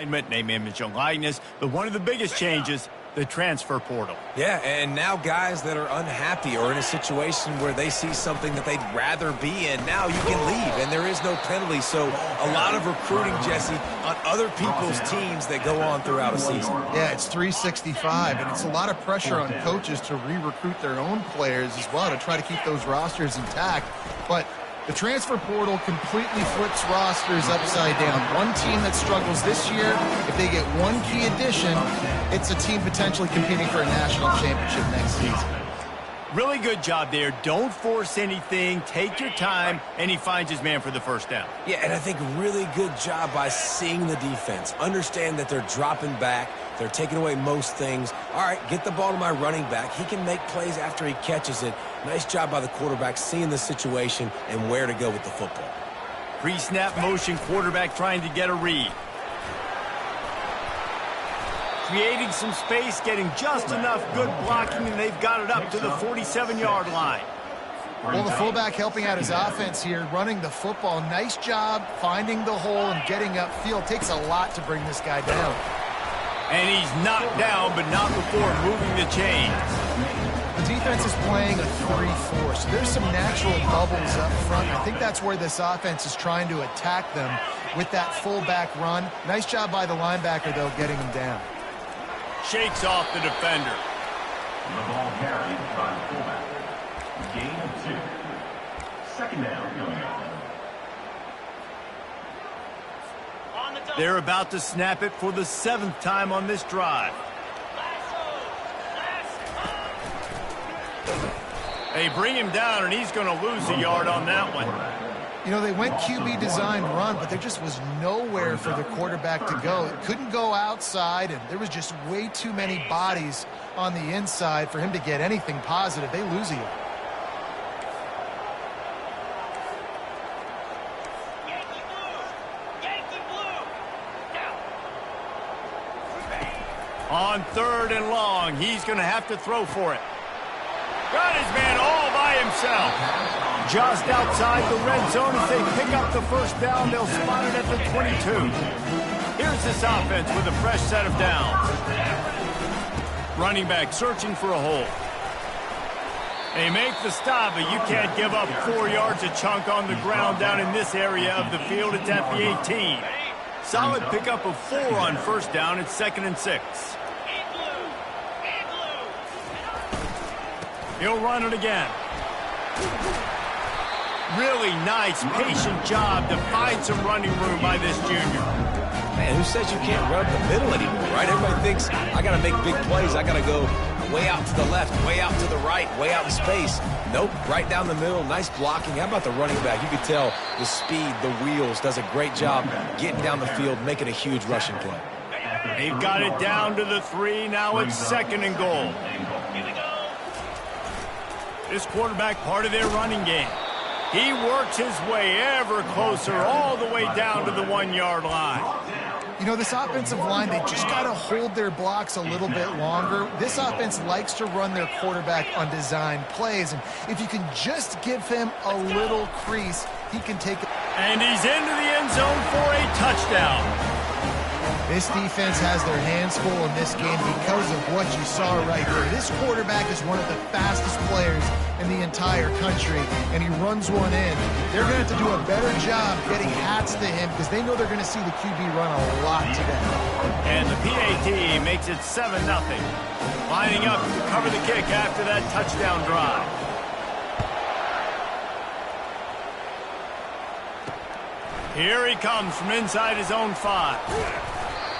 Name, image, and likeness, but one of the biggest changes, the transfer portal. Yeah, and now guys that are unhappy or in a situation where they see something that they'd rather be in, now you can leave, and there is no penalty. So a lot of recruiting, Jesse, on other people's teams that go on throughout a season. Yeah, it's 365, and it's a lot of pressure on coaches to re-recruit their own players as well to try to keep those rosters intact. But the transfer portal completely flips rosters upside down. One team that struggles this year, if they get one key addition, it's a team potentially competing for a national championship next season. Really good job there. Don't force anything. Take your time, and he finds his man for the first down. Yeah, and I think really good job by seeing the defense. Understand that they're dropping back. They're taking away most things. All right, get the ball to my running back. He can make plays after he catches it. Nice job by the quarterback seeing the situation and where to go with the football. Pre-snap motion, quarterback trying to get a read. Creating some space, getting just enough good blocking, and they've got it up to the 47-yard line. Well, the fullback helping out his offense here, running the football. Nice job finding the hole and getting upfield. Takes a lot to bring this guy down. And he's knocked down, but not before moving the chains. The defense is playing a 3-4, so there's some natural bubbles up front. I think that's where this offense is trying to attack them with that fullback run. Nice job by the linebacker, though, getting him down. Shakes off the defender. The ball carried by the fullback. Gain of 2. Second down coming up. They're about to snap it for the 7th time on this drive. They bring him down, and he's going to lose a yard on that one. You know, they went QB designed run, but there just was nowhere for the quarterback to go. It couldn't go outside, and there was just way too many bodies on the inside for him to get anything positive. They lose a yard. On 3rd and long, he's going to have to throw for it. Got his man all by himself. Just outside the red zone as they pick up the first down. They'll spot it at the 22. Here's this offense with a fresh set of downs. Running back searching for a hole. They make the stop, but you can't give up 4 yards a chunk on the ground down in this area of the field. It's at the 18. Solid pickup of 4 on first down. It's 2nd and 6. He'll run it again. Really nice, patient job to find some running room by this junior. Man, who says you can't run up the middle anymore, right? Everybody thinks, I got to make big plays. I got to go way out to the left, way out to the right, way out in space. Nope, right down the middle. Nice blocking. How about the running back? You could tell the speed, the wheels, does a great job getting down the field, making a huge rushing play. They've got it down to the 3. Now it's 2nd and goal. This quarterback part of their running game. He works his way ever closer all the way down to the 1-yard line. You know, this offensive line, they just got to hold their blocks a little bit longer. This offense likes to run their quarterback on design plays, and if you can just give him a little crease, he can take it. And he's into the end zone for a touchdown. This defense has their hands full in this game because of what you saw right there. This quarterback is one of the fastest players in the entire country, and he runs one in. They're going to have to do a better job getting hats to him because they know they're going to see the QB run a lot today. And the PAT makes it 7-0. Lining up to cover the kick after that touchdown drive. Here he comes from inside his own 5.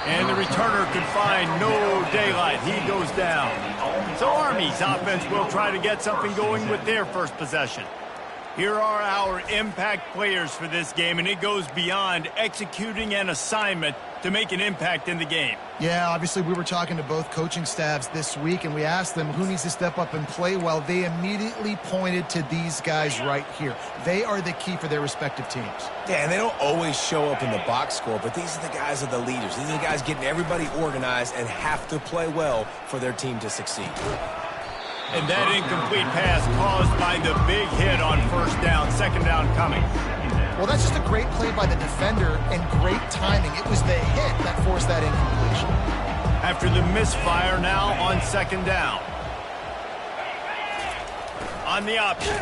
And the returner could find no daylight. He goes down. So Army's offense will try to get something going with their first possession. Here are our impact players for this game, and it goes beyond executing an assignment to make an impact in the game. Yeah, obviously we were talking to both coaching staffs this week, and we asked them who needs to step up and play well. They immediately pointed to these guys right here. They are the key for their respective teams. Yeah, and they don't always show up in the box score, but these are the guys that are the leaders. These are the guys getting everybody organized and have to play well for their team to succeed. And that incomplete pass caused by the big hit on first down, 2nd down coming. Well, that's just a great play by the defender and great timing. It was the hit that forced that incompletion. After the misfire, now on second down. On the option.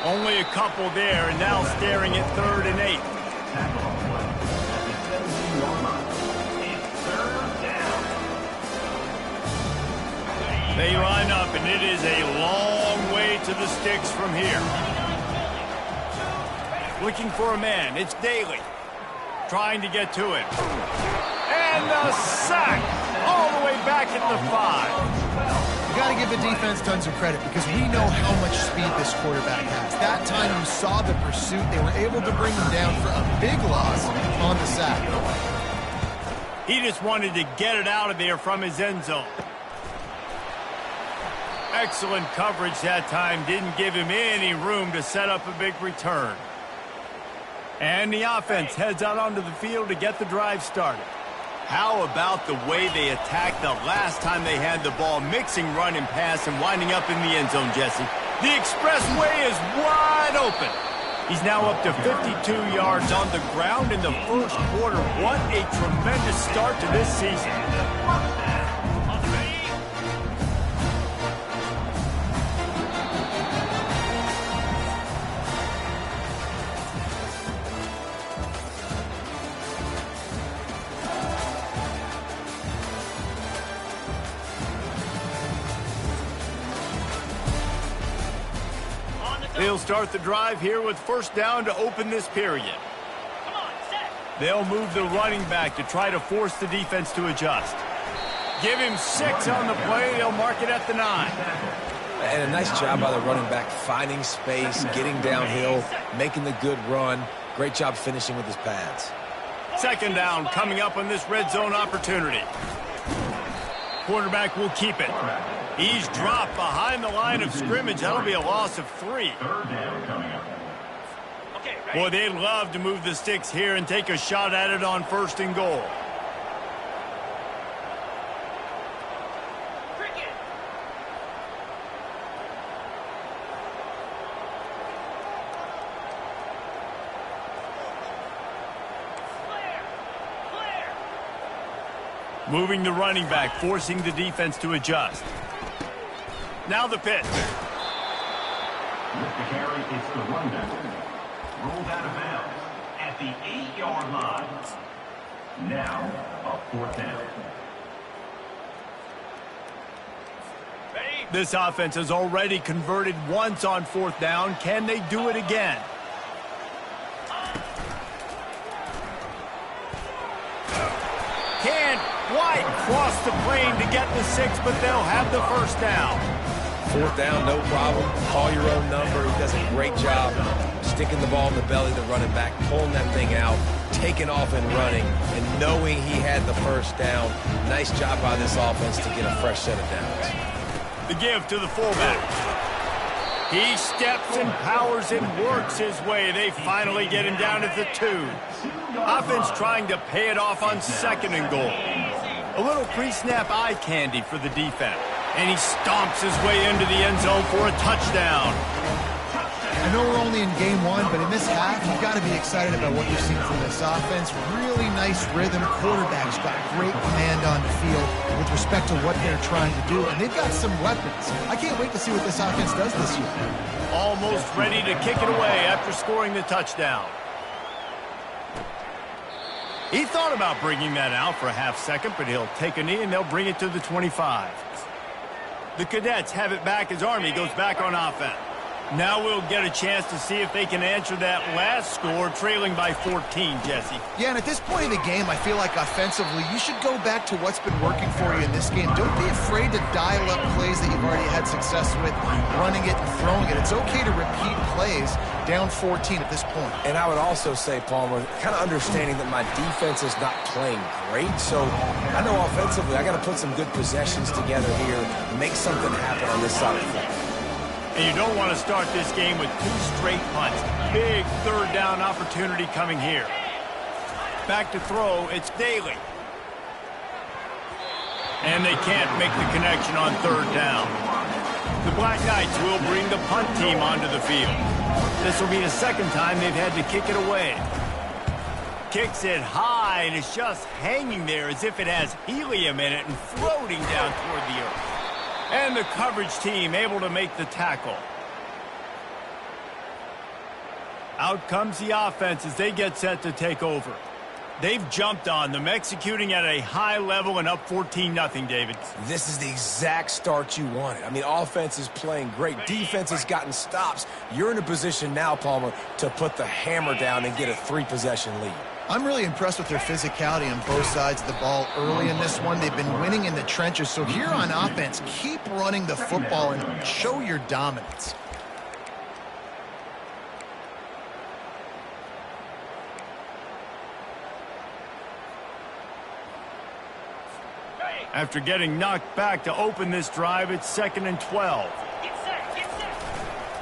Only a couple there, and now staring at 3rd and 8. They line up, and it is a long way to the sticks from here. Looking for a man. It's Daly. Trying to get to it. And the sack all the way back at the 5. You got to give the defense tons of credit because we know how much speed this quarterback has. That time you saw the pursuit. They were able to bring him down for a big loss on the sack. He just wanted to get it out of there from his end zone. Excellent coverage that time. Didn't give him any room to set up a big return. And the offense heads out onto the field to get the drive started. How about the way they attacked the last time they had the ball, mixing run and pass and winding up in the end zone, Jesse? The expressway is wide open. He's now up to 52 yards on the ground in the first quarter. What a tremendous start to this season. They'll start the drive here with first down to open this period. They'll move the running back to try to force the defense to adjust. Give him 6 on the play. They'll mark it at the 9. And a nice job by the running back, finding space, getting downhill, making the good run. Great job finishing with his pads. Second down coming up on this red zone opportunity. Quarterback will keep it. He's dropped behind the line of scrimmage. That'll be a loss of 3. Boy, they'd love to move the sticks here and take a shot at it on 1st and goal. Moving the running back, forcing the defense to adjust. Now the pitch. With the carry, it's the runback. Rolled out of bounds at the 8-yard line. Now, a 4th down. This offense has already converted once on 4th down. Can they do it again? Can't quite cross the plane to get the 6, but they'll have the first down. 4th down, no problem. Call your own number. He does a great job sticking the ball in the belly of the running back, pulling that thing out, taking off and running, and knowing he had the first down. Nice job by this offense to get a fresh set of downs. The give to the fullback. He steps and powers and works his way. They finally get him down at the 2. Offense trying to pay it off on 2nd and goal. A little pre-snap eye candy for the defense. And he stomps his way into the end zone for a touchdown. I know we're only in game 1, but in this half, you've got to be excited about what you're seeing from this offense. Really nice rhythm. Quarterback's got great command on the field with respect to what they're trying to do. And they've got some weapons. I can't wait to see what this offense does this year. Almost ready to kick it away after scoring the touchdown. He thought about bringing that out for a half second, but he'll take a knee and they'll bring it to the 25. The Cadets have it back as Army goes back on offense. Now we'll get a chance to see if they can answer that last score, trailing by 14, Jesse. Yeah, and at this point in the game, I feel like offensively, you should go back to what's been working for you in this game. Don't be afraid to dial up plays that you've already had success with, running it and throwing it. It's okay to repeat plays down 14 at this point. And I would also say, Palmer, kind of understanding that my defense is not playing great, so I know offensively I got to put some good possessions together here, make something happen on this side of the ball. And you don't want to start this game with 2 straight punts. Big 3rd down opportunity coming here. Back to throw, it's Daly. And they can't make the connection on 3rd down. The Black Knights will bring the punt team onto the field. This will be the second time they've had to kick it away. Kicks it high, and it's just hanging there as if it has helium in it and floating down toward the earth. And the coverage team able to make the tackle. Out comes the offense as they get set to take over. They've jumped on them, executing at a high level and up 14-0, David. This is the exact start you wanted. I mean, offense is playing great. Defense has gotten stops. You're in a position now, Palmer, to put the hammer down and get a 3-possession lead. I'm really impressed with their physicality on both sides of the ball early in this one. They've been winning in the trenches. So here on offense, keep running the football and show your dominance. After getting knocked back to open this drive, it's 2nd and 12.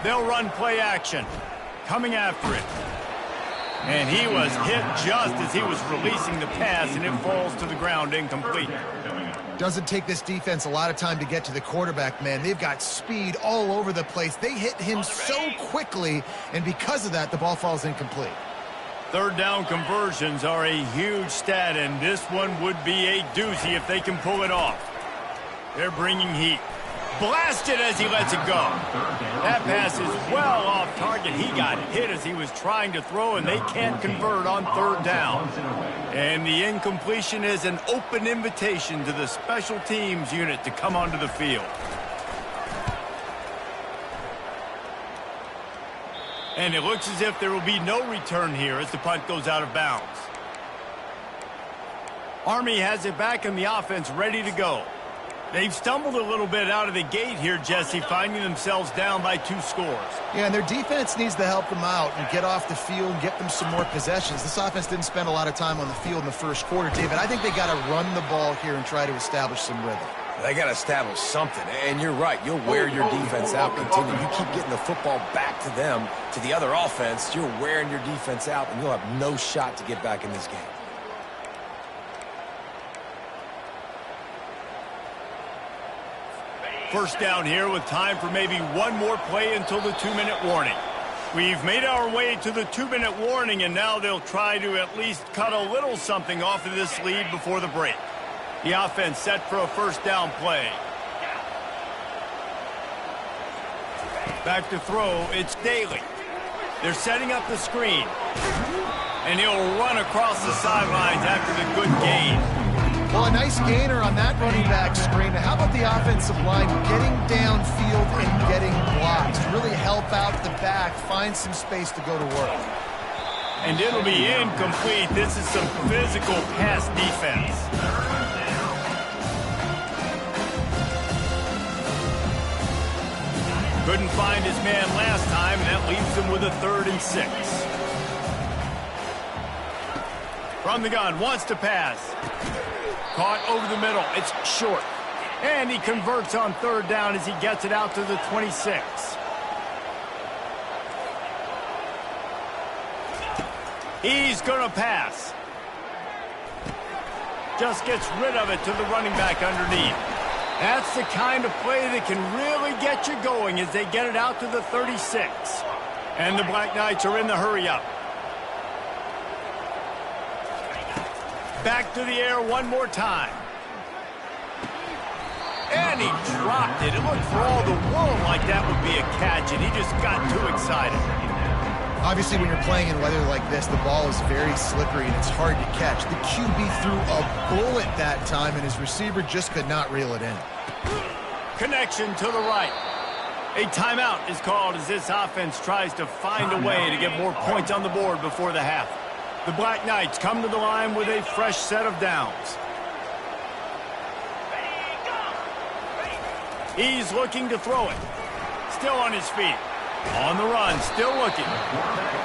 They'll run play action. Coming after it. And he was hit just as he was releasing the pass, and it falls to the ground incomplete. Doesn't take this defense a lot of time to get to the quarterback, man. They've got speed all over the place. They hit him so quickly, and because of that, the ball falls incomplete. Third down conversions are a huge stat, and this one would be a doozy if they can pull it off. They're bringing heat. Blasted as he lets it go. That pass is well off target. He got hit as he was trying to throw, and they can't convert on third down. And the incompletion is an open invitation to the special teams unit to come onto the field. And it looks as if there will be no return here as the punt goes out of bounds. Army has it back in the offense ready to go. They've stumbled a little bit out of the gate here, Jesse, finding themselves down by 2 scores. Yeah, and their defense needs to help them out and get off the field and get them some more possessions. This offense didn't spend a lot of time on the field in the first quarter, David. I think they got to run the ball here and try to establish some rhythm. They got to establish something, and you're right. You'll wear your defense out. Continue. You keep getting the football back to them, to the other offense. You're wearing your defense out, and you'll have no shot to get back in this game. First down here with time for maybe one more play until the 2-minute warning. We've made our way to the 2-minute warning, and now they'll try to at least cut a little something off of this lead before the break. The offense set for a first down play. Back to throw, it's Daly. They're setting up the screen. And he'll run across the sidelines after the good gain. Well, a nice gainer on that running back screen. How about the offensive line getting downfield and getting blocks to really help out the back, find some space to go to work? And it'll be incomplete. This is some physical pass defense. Couldn't find his man last time, and that leaves him with a 3rd and 6. From the gun, wants to pass. Caught over the middle. It's short. And he converts on third down as he gets it out to the 26. He's going to pass. Just gets rid of it to the running back underneath. That's the kind of play that can really get you going as they get it out to the 36. And the Black Knights are in the hurry-up. Back to the air one more time. And he dropped it. It looked for all the world like that would be a catch, and he just got too excited. Obviously, when you're playing in weather like this, the ball is very slippery and it's hard to catch. The QB threw a bullet that time, and his receiver just could not reel it in. Connection to the right. A timeout is called as this offense tries to find a way to get more points on the board before the half. The Black Knights come to the line with a fresh set of downs. He's looking to throw it. Still on his feet. On the run, still looking.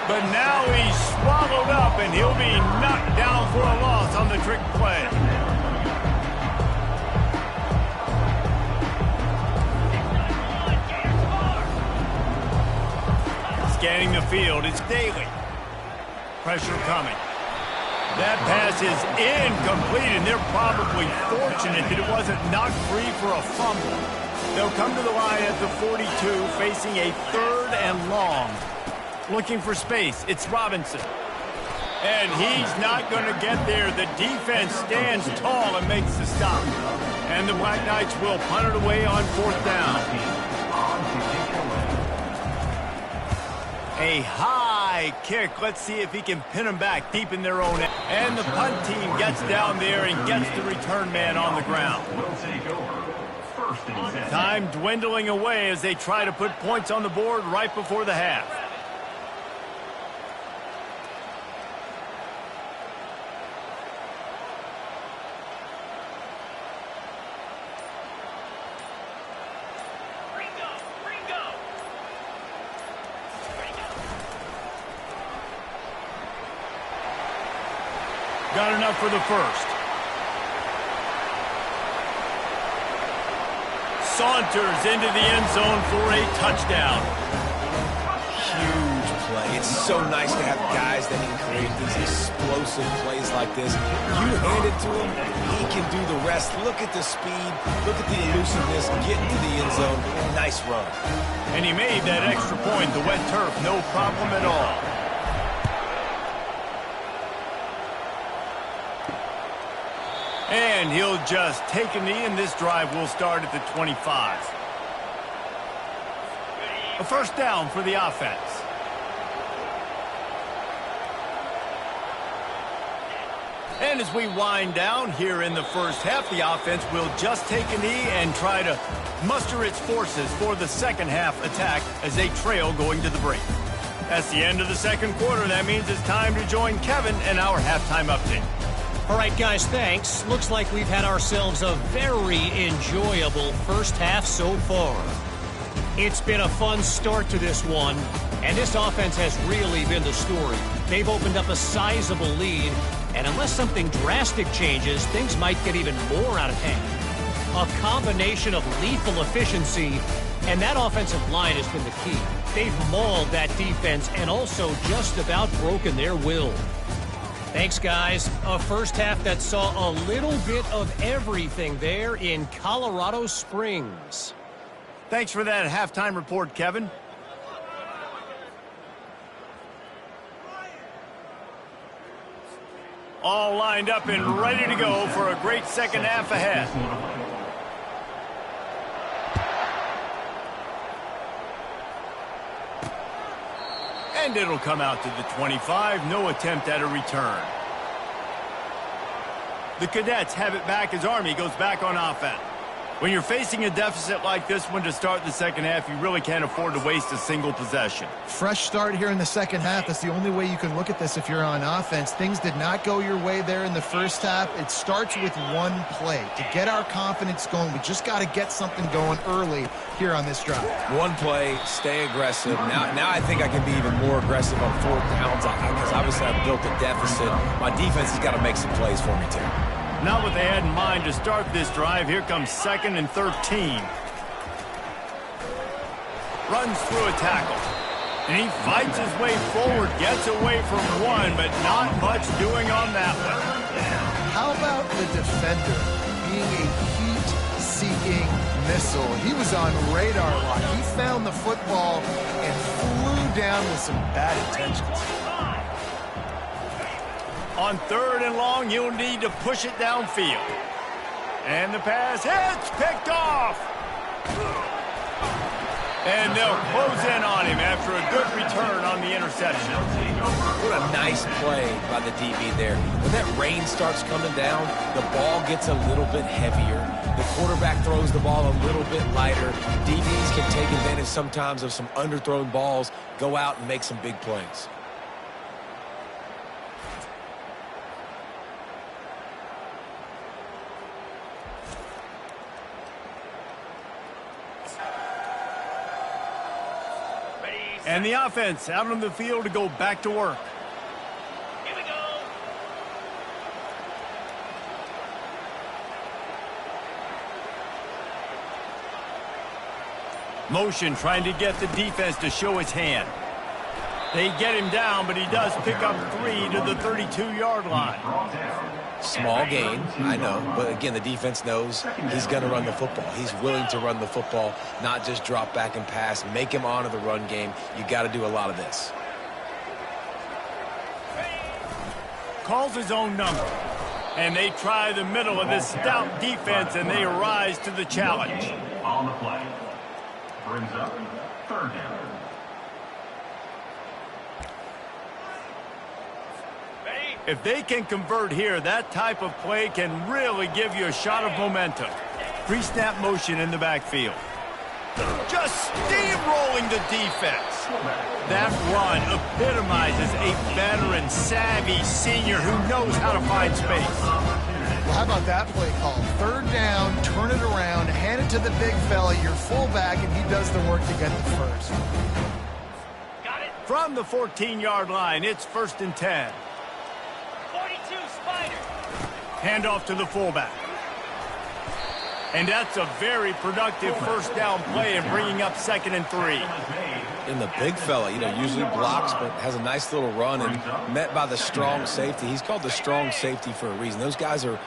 But now he's swallowed up, and he'll be knocked down for a loss on the trick play. Scanning the field, it's Daly. Pressure coming. That pass is incomplete, and they're probably fortunate that it wasn't knocked free for a fumble. They'll come to the line at the 42, facing a 3rd and long. Looking for space. It's Robinson. And he's not going to get there. The defense stands tall and makes the stop. And the Black Knights will punt it away on 4th down. A high kick. Let's see if he can pin them back deep in their own end. And the punt team gets down there and gets the return man on the ground. Time dwindling away as they try to put points on the board right before the half. Got enough for the first. Saunters into the end zone for a touchdown. Huge play. It's so nice to have guys that can create these explosive plays like this. You hand it to him, he can do the rest. Look at the speed. Look at the elusiveness. Get into the end zone. Nice run. And he made that extra point. The wet turf, no problem at all. And he'll just take a knee, and this drive will start at the 25. A first down for the offense. And as we wind down here in the first half, the offense will just take a knee and try to muster its forces for the second half attack as they trail going to the break. That's the end of the second quarter. That means it's time to join Kevin and our halftime update. All right, guys, thanks. Looks like we've had ourselves a very enjoyable first half so far. It's been a fun start to this one, and this offense has really been the story. They've opened up a sizable lead, and unless something drastic changes, things might get even more out of hand. A combination of lethal efficiency, and that offensive line has been the key. They've mauled that defense and also just about broken their will. Thanks, guys. A first half that saw a little bit of everything there in Colorado Springs. Thanks for that halftime report, Kevin. All lined up and ready to go for a great second half ahead. And it'll come out to the 25. No attempt at a return. The Cadets have it back as Army goes back on offense. When you're facing a deficit like this one to start the second half, you really can't afford to waste a single possession. Fresh start here in the second half. That's the only way you can look at this if you're on offense. Things did not go your way there in the first half. It starts with one play. To get our confidence going, we just got to get something going early here on this drive. One play, stay aggressive. Now I think I can be even more aggressive on 4th downs because obviously I've built a deficit. My defense has got to make some plays for me, too. Not what they had in mind to start this drive. Here comes 2nd and 13. Runs through a tackle. And he fights his way forward, gets away from one, but not much doing on that one. How about the defender being a heat-seeking missile? He was on radar lock. He found the football and flew down with some bad intentions. On 3rd and long, you'll need to push it downfield. And the pass hits, picked off. And they'll close in on him after a good return on the interception. What a nice play by the DB there. When that rain starts coming down, the ball gets a little bit heavier. The quarterback throws the ball a little bit lighter. DBs can take advantage sometimes of some underthrown balls, go out and make some big plays. And the offense out on the field to go back to work. Here we go. Motion trying to get the defense to show its hand. They get him down, but he does pick up 3 to the 32-yard line. Small gain, I know, but again, the defense knows he's going to run the football. He's willing to run the football, not just drop back and pass, make him honor the run game. You got to do a lot of this. Calls his own number, and they try the middle of this stout defense, and they rise to the challenge. On the play. Brings up 3rd down. If they can convert here, that type of play can really give you a shot of momentum. Pre-snap motion in the backfield. Just steamrolling the defense. That run epitomizes a veteran, savvy senior who knows how to find space. Well, how about that play call? 3rd down, turn it around, hand it to the big fella, your fullback, and he does the work to get the first. From the 14-yard line, it's 1st and 10. Hand off to the fullback. And that's a very productive 1st down play and bringing up 2nd and 3. And the big fella, usually blocks, but has a nice little run and met by the strong safety. He's called the strong safety for a reason. Those guys are,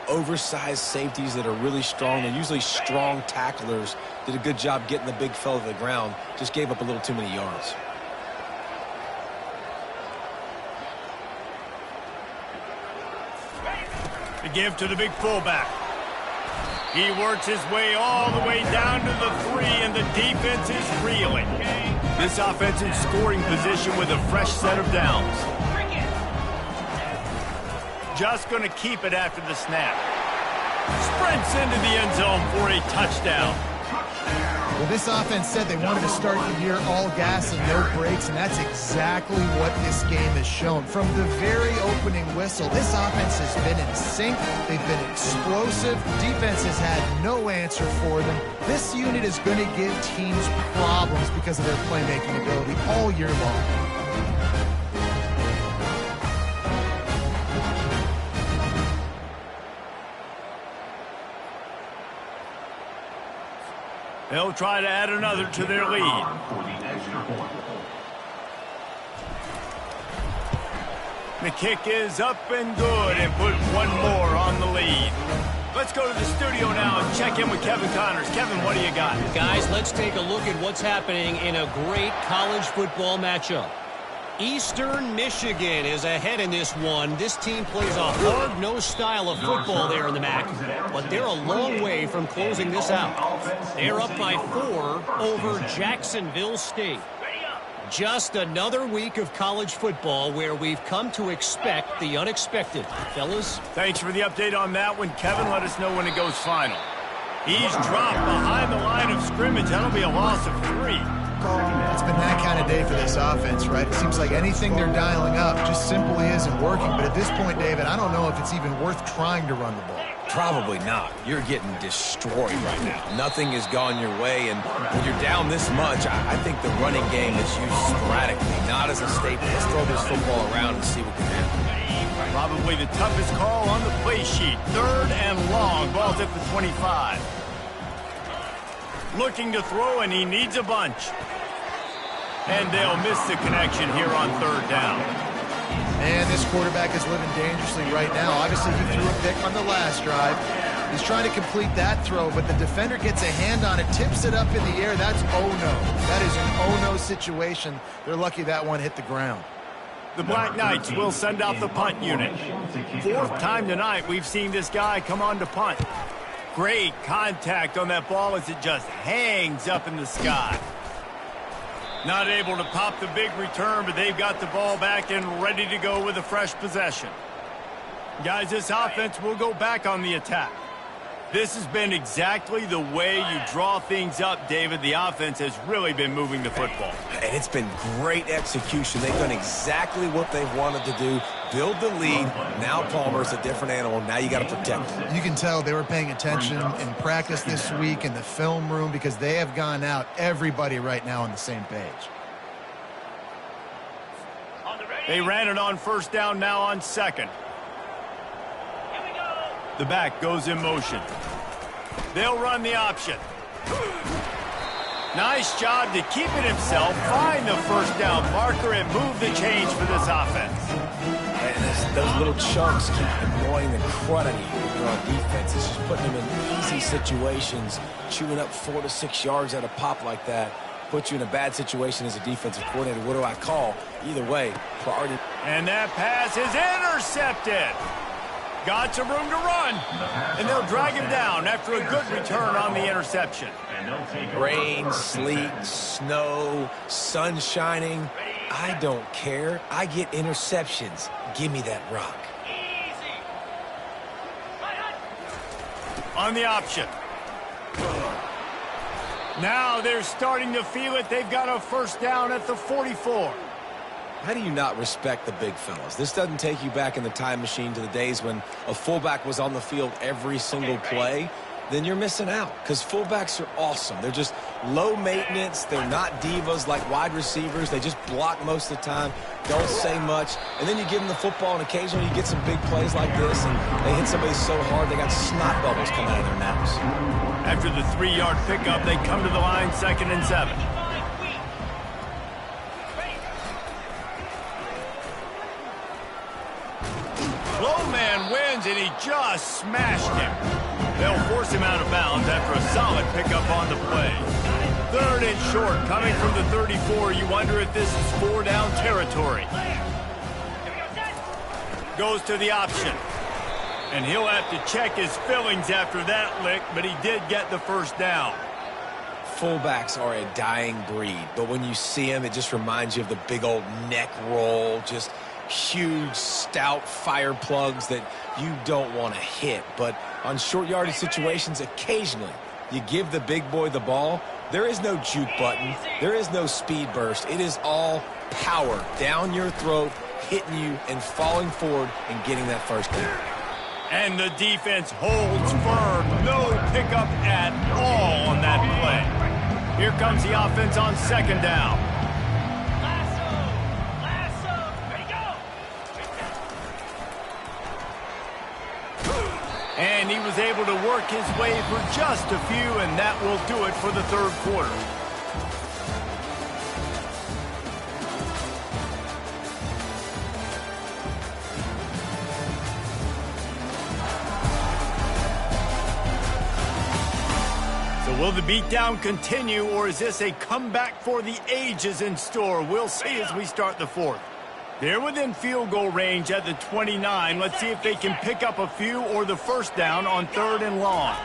oversized safeties that are really strong. They're usually strong tacklers. Did a good job getting the big fella to the ground. Just gave up a little too many yards. To give to the big fullback. He works his way all the way down to the 3, and the defense is reeling. This offense in scoring position with a fresh set of downs. Just going to keep it after the snap. Sprints into the end zone for a touchdown. Well, this offense said they wanted to start the year all gas and no brakes, and that's exactly what this game has shown. From the very opening whistle, this offense has been in sync. They've been explosive. Defense has had no answer for them. This unit is going to give teams problems because of their playmaking ability all year long. They'll try to add another to their lead. The kick is up and good and put one more on the lead. Let's go to the studio now and check in with Kevin Connors. Kevin, what do you got? Guys, let's take a look at what's happening in a great college football matchup. Eastern Michigan is ahead in this one. This team plays a hard-nosed style of football there in the MAC, but they're a long way from closing this out. They're up by 4 over Jacksonville State. Just another week of college football where we've come to expect the unexpected. Fellas? Thanks for the update on that one, Kevin. Let us know when it goes final. He's dropped behind the line of scrimmage. That'll be a loss of 3. It's been that kind of day for this offense, right? It seems like anything they're dialing up just simply isn't working. But at this point, David, I don't know if it's even worth trying to run the ball. Probably not. You're getting destroyed right now. Nothing has gone your way, and when you're down this much, I think the running game is used sporadically, not as a staple. Let's throw this football around and see what can happen. Probably the toughest call on the play sheet. 3rd and long. Ball's at the 25. Looking to throw, and he needs a bunch. And they'll miss the connection here on 3rd down. Man, this quarterback is living dangerously right now. Obviously, he threw a pick on the last drive. He's trying to complete that throw, but the defender gets a hand on it, tips it up in the air. That's oh-no. That is an oh-no situation. They're lucky that one hit the ground. The Black Knights will send out the punt unit. 4th time tonight we've seen this guy come on to punt. Great contact on that ball as it just hangs up in the sky. Not able to pop the big return, but they've got the ball back and ready to go with a fresh possession. Guys, this offense will go back on the attack. This has been exactly the way you draw things up, David. The offense has really been moving the football. And it's been great execution. They've done exactly what they've wanted to do. Build the lead. Now Palmer's a different animal. Now you got to protect him. You can tell they were paying attention in practice this week in the film room because they have gone out, everybody right now on the same page. They ran it on 1st down, now on 2nd. The back goes in motion. They'll run the option. Nice job to keep it himself, find the first down marker, and move the change for this offense. And those little chunks keep annoying the crud out of you when you're on defense. It's just putting them in easy situations, chewing up 4 to 6 yards at a pop like that. Put you in a bad situation as a defensive coordinator. What do I call? Either way, priority. And that pass is intercepted. Got some room to run. And they'll drag him down after a good return on the interception. Rain, sleet, snow, sun shining. I don't care. I get interceptions. Give me that rock. On the option. Now they're starting to feel it. They've got a first down at the 44. How do you not respect the big fellas? This doesn't take you back in the time machine to the days when a fullback was on the field every single play. Then you're missing out, because fullbacks are awesome. They're just low maintenance. They're not divas like wide receivers. They just block most of the time, don't say much. And then you give them the football, and occasionally you get some big plays like this, and they hit somebody so hard they got snot bubbles coming out of their mouths. After the 3-yard pickup, they come to the line, 2nd and 7. Low man wins, and he just smashed him. They'll force him out of bounds after a solid pickup on the play. 3rd and short, coming from the 34. You wonder if this is 4-down territory. Goes to the option. And he'll have to check his fillings after that lick, but he did get the first down. Fullbacks are a dying breed, but when you see them, it just reminds you of the big old neck roll, just huge, stout fire plugs that you don't want to hit. But on short yardage situations, occasionally you give the big boy the ball. There is no juke button. There is no speed burst. It is all power down your throat, hitting you and falling forward and getting that first down. And the defense holds firm. No pickup at all on that play. Here comes the offense on 2nd down. And he was able to work his way for just a few, and that will do it for the 3rd quarter. So will the beatdown continue, or is this a comeback for the ages in store? We'll see as we start the 4th. They're within field goal range at the 29. Let's see if they can pick up a few or the first down on 3rd and long.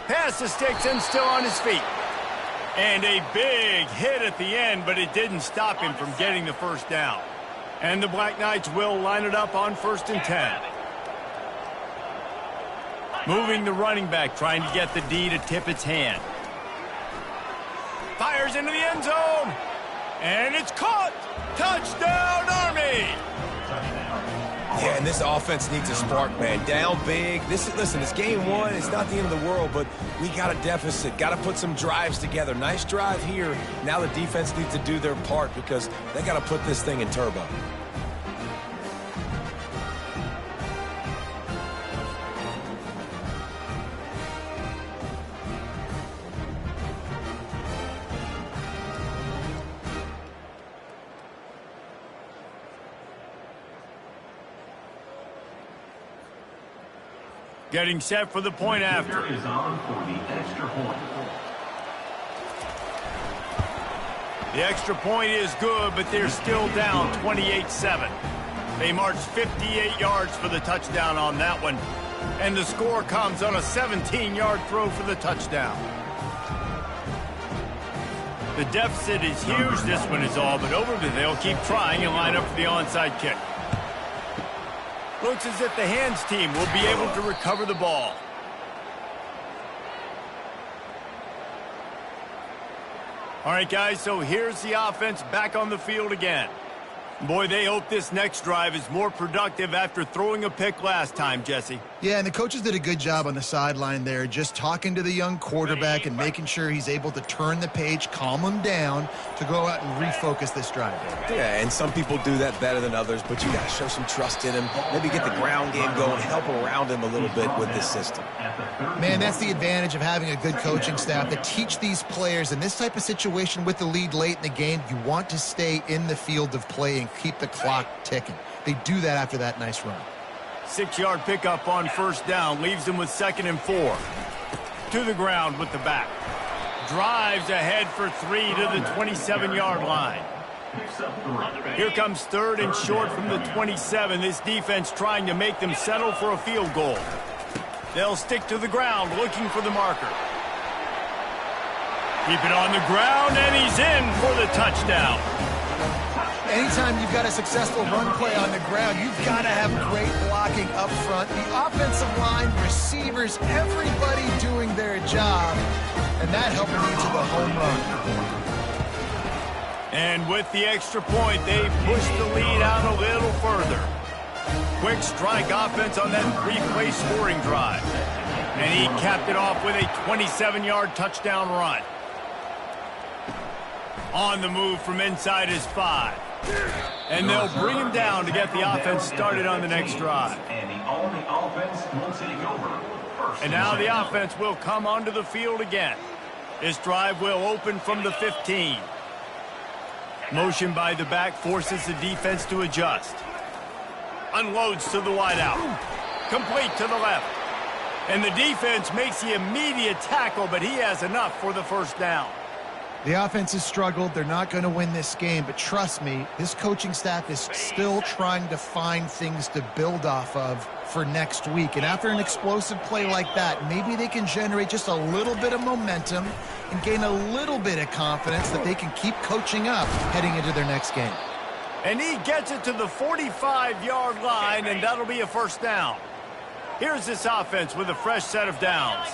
Pass to sticks and still on his feet. And a big hit at the end, but it didn't stop him from getting the first down. And the Black Knights will line it up on 1st and 10. Moving the running back, trying to get the D to tip its hand. Fires into the end zone. And it's caught! Touchdown, Army! Yeah, and this offense needs a spark, man. Down big. Listen, it's game 1. It's not the end of the world, but we got a deficit. Got to put some drives together. Nice drive here. Now the defense needs to do their part because they got to put this thing in turbo. Getting set for the point after. Is on for the extra point. The extra point is good, but they're still down 28-7. They marched 58 yards for the touchdown on that one. And the score comes on a 17-yard throw for the touchdown. The deficit is huge. This one is all but over, but they'll keep trying and line up for the onside kick. Looks as if the hands team will be able to recover the ball. All right, guys, so here's the offense back on the field again. Boy, they hope this next drive is more productive after throwing a pick last time, Jesse. Yeah, and the coaches did a good job on the sideline there, just talking to the young quarterback and making sure he's able to turn the page, calm him down to go out and refocus this drive. Yeah, and some people do that better than others, but you got to show some trust in him, maybe get the ground game going, help around him a little bit with this system. Man, that's the advantage of having a good coaching staff to teach these players in this type of situation with the lead late in the game. You want to stay in the field of play and keep the clock ticking. They do that after that nice run. 6-yard pickup on first down leaves them with 2nd and 4. To the ground with the back. Drives ahead for 3 to the 27-yard line. Here comes 3rd and short from the 27. This defense trying to make them settle for a field goal. They'll stick to the ground looking for the marker. Keep it on the ground, and he's in for the touchdown. Anytime you've got a successful run play on the ground, you've got to have great blocking up front. The offensive line, receivers, everybody doing their job, and that helped lead to the home run. And with the extra point, they push the lead out a little further. Quick strike offense on that 3-play scoring drive. And he capped it off with a 27-yard touchdown run. On the move from inside his 5. And they'll bring him down to get the offense started on the next drive. And now the offense will come onto the field again. This drive will open from the 15. Motion by the back forces the defense to adjust. Unloads to the wideout. Complete to the left. And the defense makes the immediate tackle, but he has enough for the first down. The offense has struggled. They're not going to win this game, but trust me, this coaching staff is still trying to find things to build off of for next week. And after an explosive play like that, maybe they can generate just a little bit of momentum and gain a little bit of confidence that they can keep coaching up heading into their next game. And he gets it to the 45-yard line, and that'll be a first down. Here's this offense with a fresh set of downs.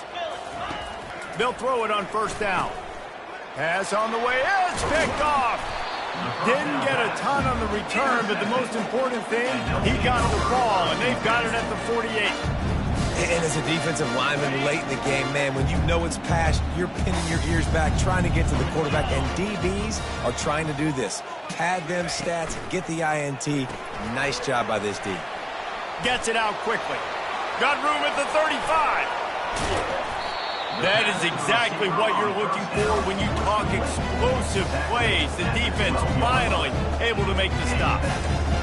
They'll throw it on first down. Pass on the way, it's picked off. Didn't get a ton on the return, but the most important thing, he got the ball, and they've got it at the 48. And as a defensive lineman late in the game, man, when you know it's past, you're pinning your ears back, trying to get to the quarterback, and DBs are trying to do this. Pad them stats, get the INT. Nice job by this D. Gets it out quickly. Got room at the 35. That is exactly what you're looking for when you talk explosive plays. The defense finally able to make the stop.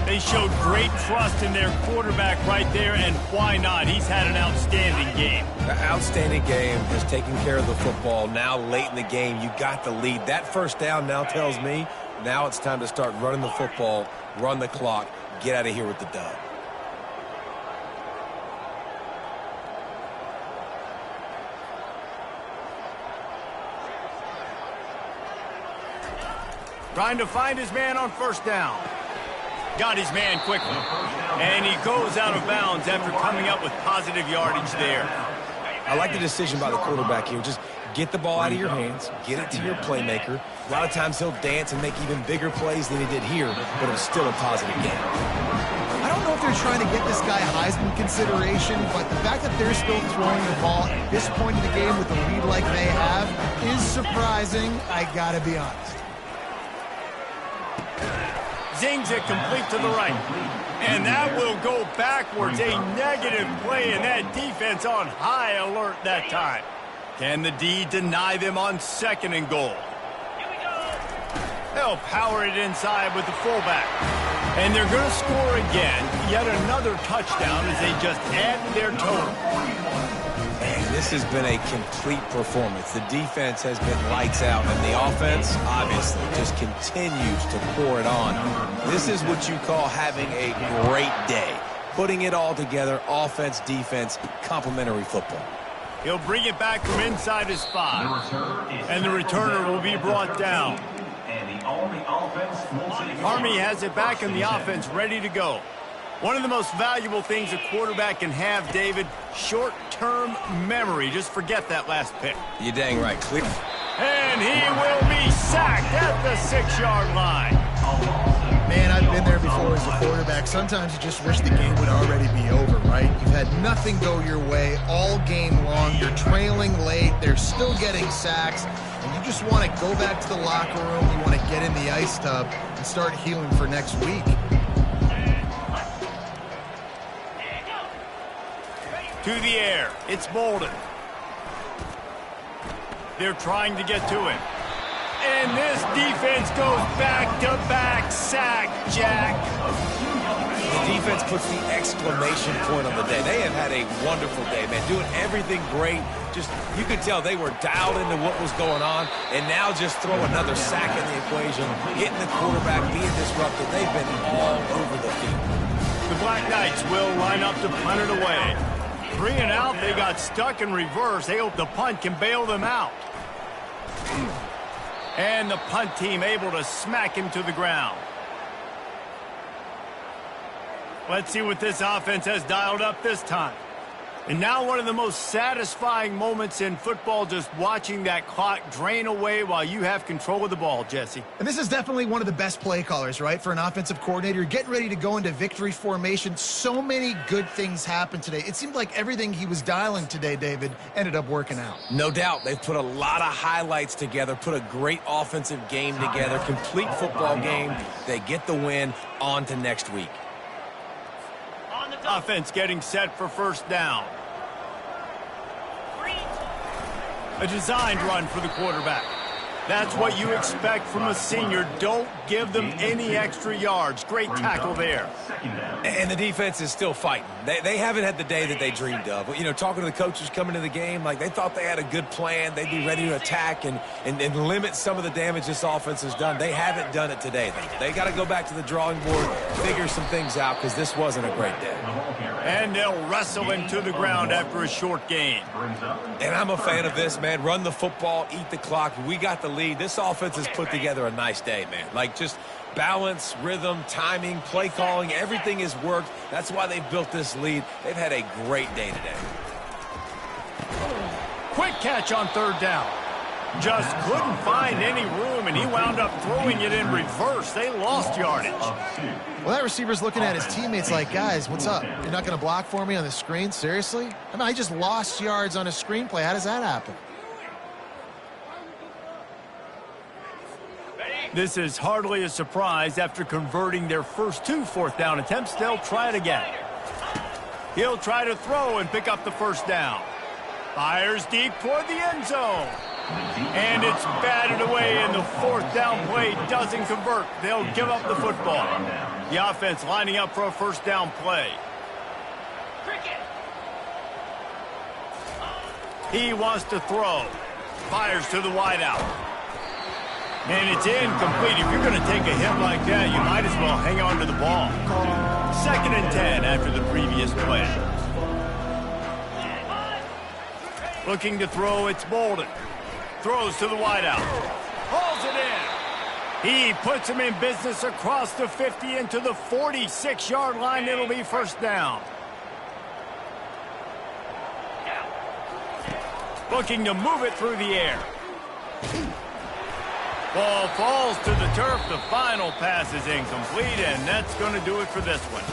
They showed great trust in their quarterback right there, and why not? He's had an outstanding game. The outstanding game has taken care of the football. Now late in the game, you got the lead. That first down now tells me now it's time to start running the football, run the clock, get out of here with the dub. Trying to find his man on first down. Got his man quickly. And he goes out of bounds after coming up with positive yardage there. I like the decision by the quarterback here. Just get the ball out of your hands, get it to your playmaker. A lot of times he'll dance and make even bigger plays than he did here, but it was still a positive game. I don't know if they're trying to get this guy Heisman consideration, but the fact that they're still throwing the ball at this point in the game with the lead like they have is surprising, I gotta be honest. Zings it complete to the right. And that will go backwards. A negative play, and that defense on high alert that time. Can the D deny them on 2nd and goal? They'll power it inside with the fullback. And they're going to score again. Yet another touchdown as they just add to their total. And this has been a complete performance. The defense has been lights out, and the offense, obviously, just continues to pour it on. This is what you call having a great day. Putting it all together, offense, defense, complementary football. He'll bring it back from inside his 5. And the returner will be brought down. Army has it back in the offense, ready to go. One of the most valuable things a quarterback can have, David, short-term memory. Just forget that last pick. You're dang right. Clear. And he will be sacked at the 6-yard line. Man, I've been there before as a quarterback. Sometimes you just wish the game would already be over, right? right? You've had nothing go your way all game long. You're trailing late. They're still getting sacks. And you just want to go back to the locker room. You want to get in the ice tub and start healing for next week. To the air. It's Bolden. They're trying to get to him. And this defense goes back-to-back sack, Jack. The defense puts the exclamation point on the day. They have had a wonderful day, man. Doing everything great. Just, you could tell they were dialed into what was going on. And now just throw another sack in the equation. Hitting the quarterback, being disrupted. They've been all over the field. The Black Knights will line up to punt it away. 3 and out, they got stuck in reverse. They hope the punt can bail them out. And the punt team able to smack him to the ground. Let's see what this offense has dialed up this time. And now one of the most satisfying moments in football, just watching that clock drain away while you have control of the ball, Jesse. And this is definitely one of the best play callers, right, for an offensive coordinator. You're getting ready to go into victory formation. So many good things happened today. It seemed like everything he was dialing today, David, ended up working out. No doubt. They've put a lot of highlights together, put a great offensive game together, complete football game. They get the win. On to next week. Offense getting set for first down. A designed run for the quarterback. That's what you expect from a senior. Don't give them any extra yards. Great tackle there. And the defense is still fighting. They haven't had the day that they dreamed of. You know, talking to the coaches coming to the game, like they thought they had a good plan. They'd be ready to attack and limit some of the damage this offense has done. They haven't done it today. They got to go back to the drawing board, figure some things out, because this wasn't a great day. And they'll wrestle him to the ground after a short gain. And I'm a fan of this, man. Run the football, eat the clock. We got the lead. This offense has put together a nice day, man. Like just balance, rhythm, timing, play calling, everything has worked. That's why they've built this lead. They've had a great day today. Quick catch on third down. Just couldn't find any room, and he wound up throwing it in reverse. They lost yardage. Well, that receiver's looking at his teammates like, guys, what's up? You're not going to block for me on the screen? Seriously? I mean, I just lost yards on a screenplay. How does that happen? This is hardly a surprise. After converting their first 2 fourth-down attempts, they'll try it again. He'll try to throw and pick up the first down. Fires deep toward the end zone. And it's batted away, and the fourth down play doesn't convert. They'll give up the football. The offense lining up for a first down play. He wants to throw. Fires to the wideout. And it's incomplete. If you're going to take a hit like that, you might as well hang on to the ball. 2nd and 10 after the previous play. Looking to throw, it's Bolden. Throws to the wideout. Hauls it in. He puts him in business across the 50 into the 46-yard line. It'll be first down. Looking to move it through the air. Ball falls to the turf. The final pass is incomplete, and that's going to do it for this one.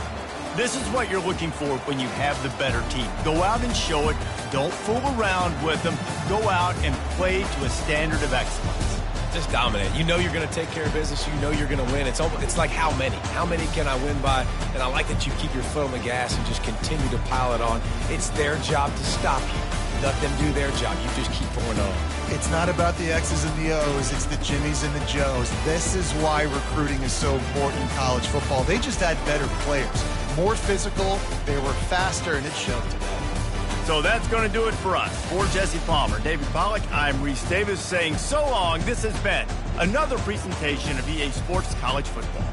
This is what you're looking for when you have the better team. Go out and show it. Don't fool around with them. Go out and play to a standard of excellence. Just dominate. You know you're going to take care of business. You know you're going to win. It's like how many? How many can I win by? And I like that you keep your foot on the gas and just continue to pile it on. It's their job to stop you. Let them do their job. You just keep going on. It's not about the X's and the O's. It's the Jimmies and the Joes. This is why recruiting is so important in college football. They just had better players. More physical. They were faster, and it showed today. So that's going to do it for us. For Jesse Palmer, David Pollack, I'm Reese Davis saying so long. This has been another presentation of EA Sports College Football.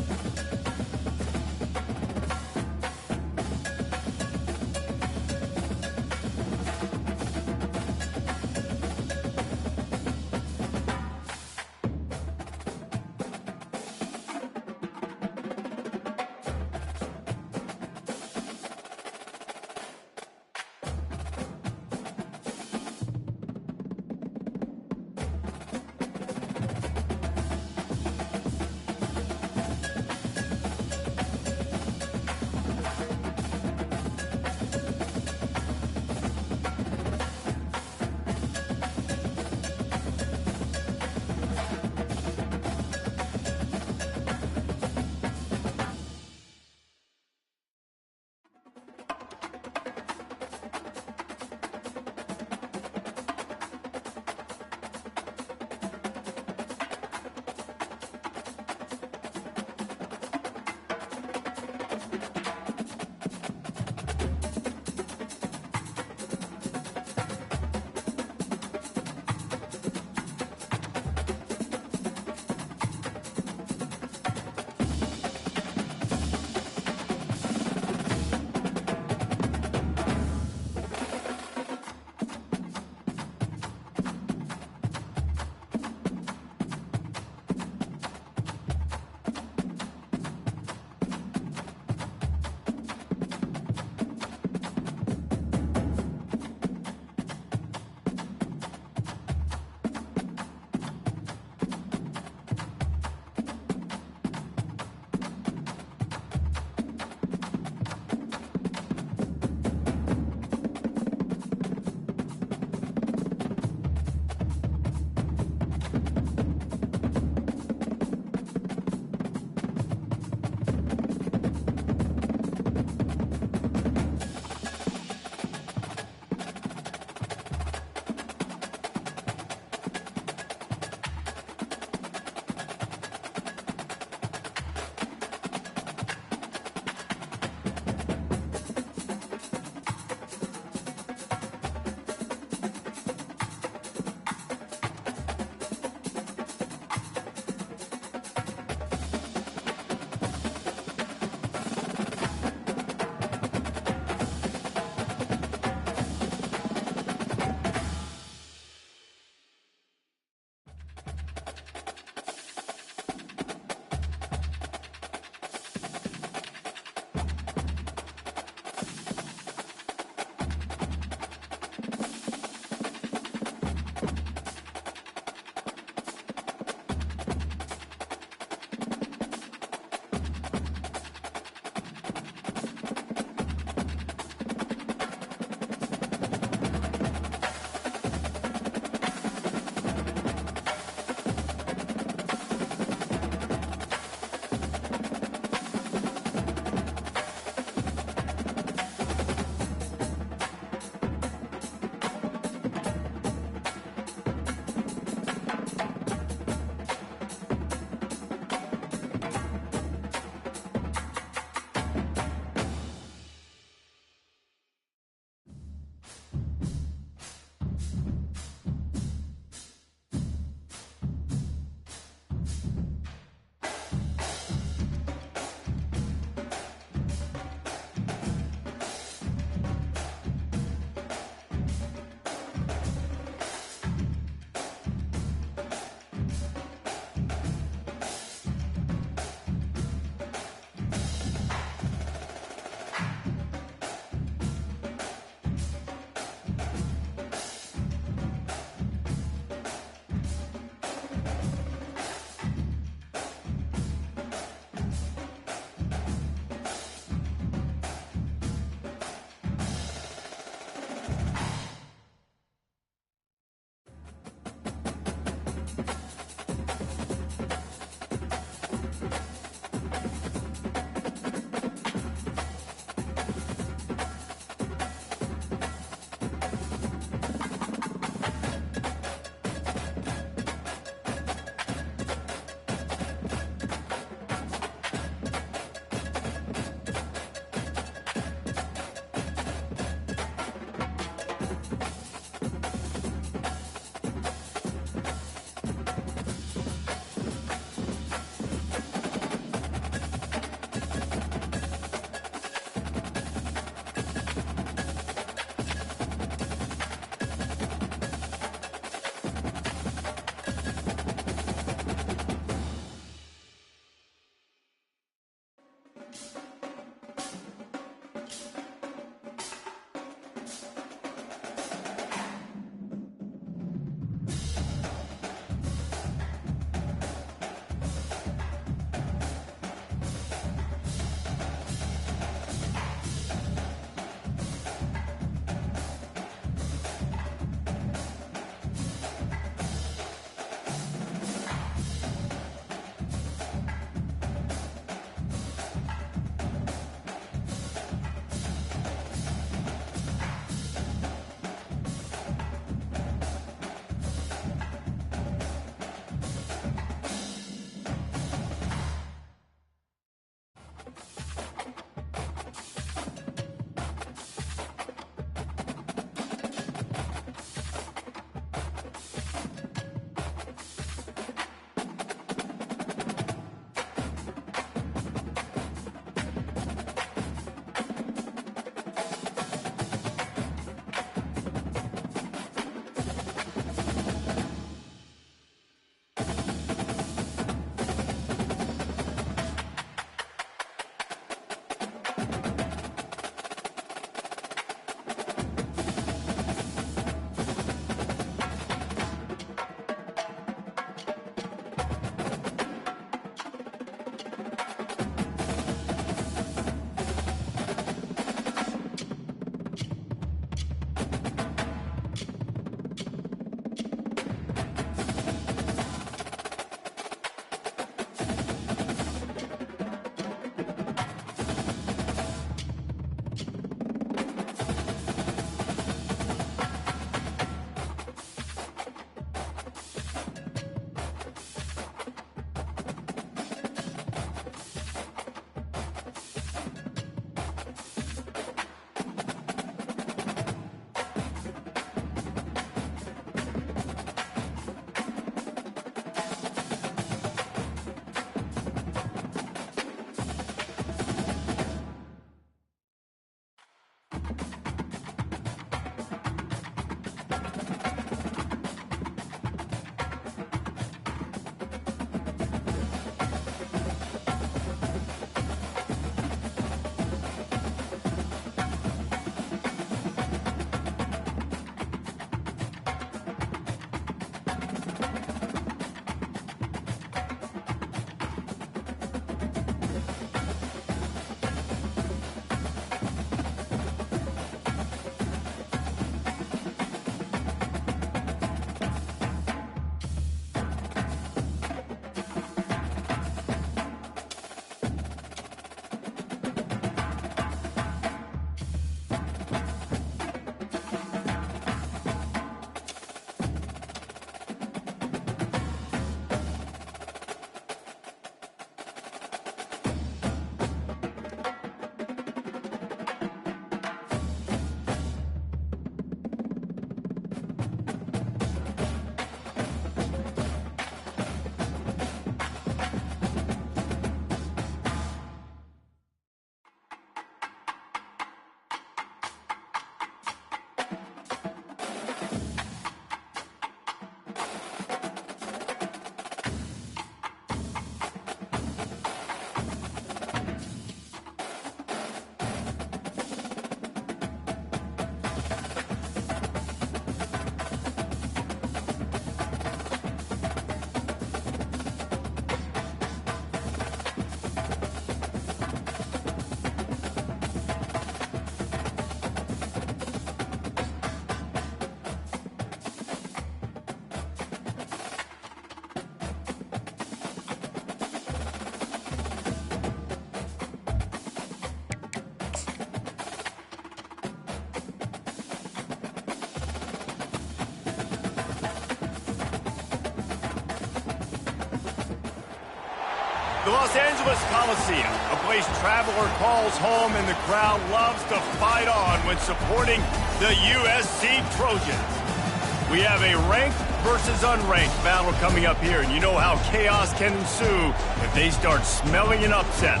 The Los Angeles Coliseum, a place traveler calls home and the crowd loves to fight on when supporting the USC Trojans. We have a ranked versus unranked battle coming up here, and you know how chaos can ensue if they start smelling an upset.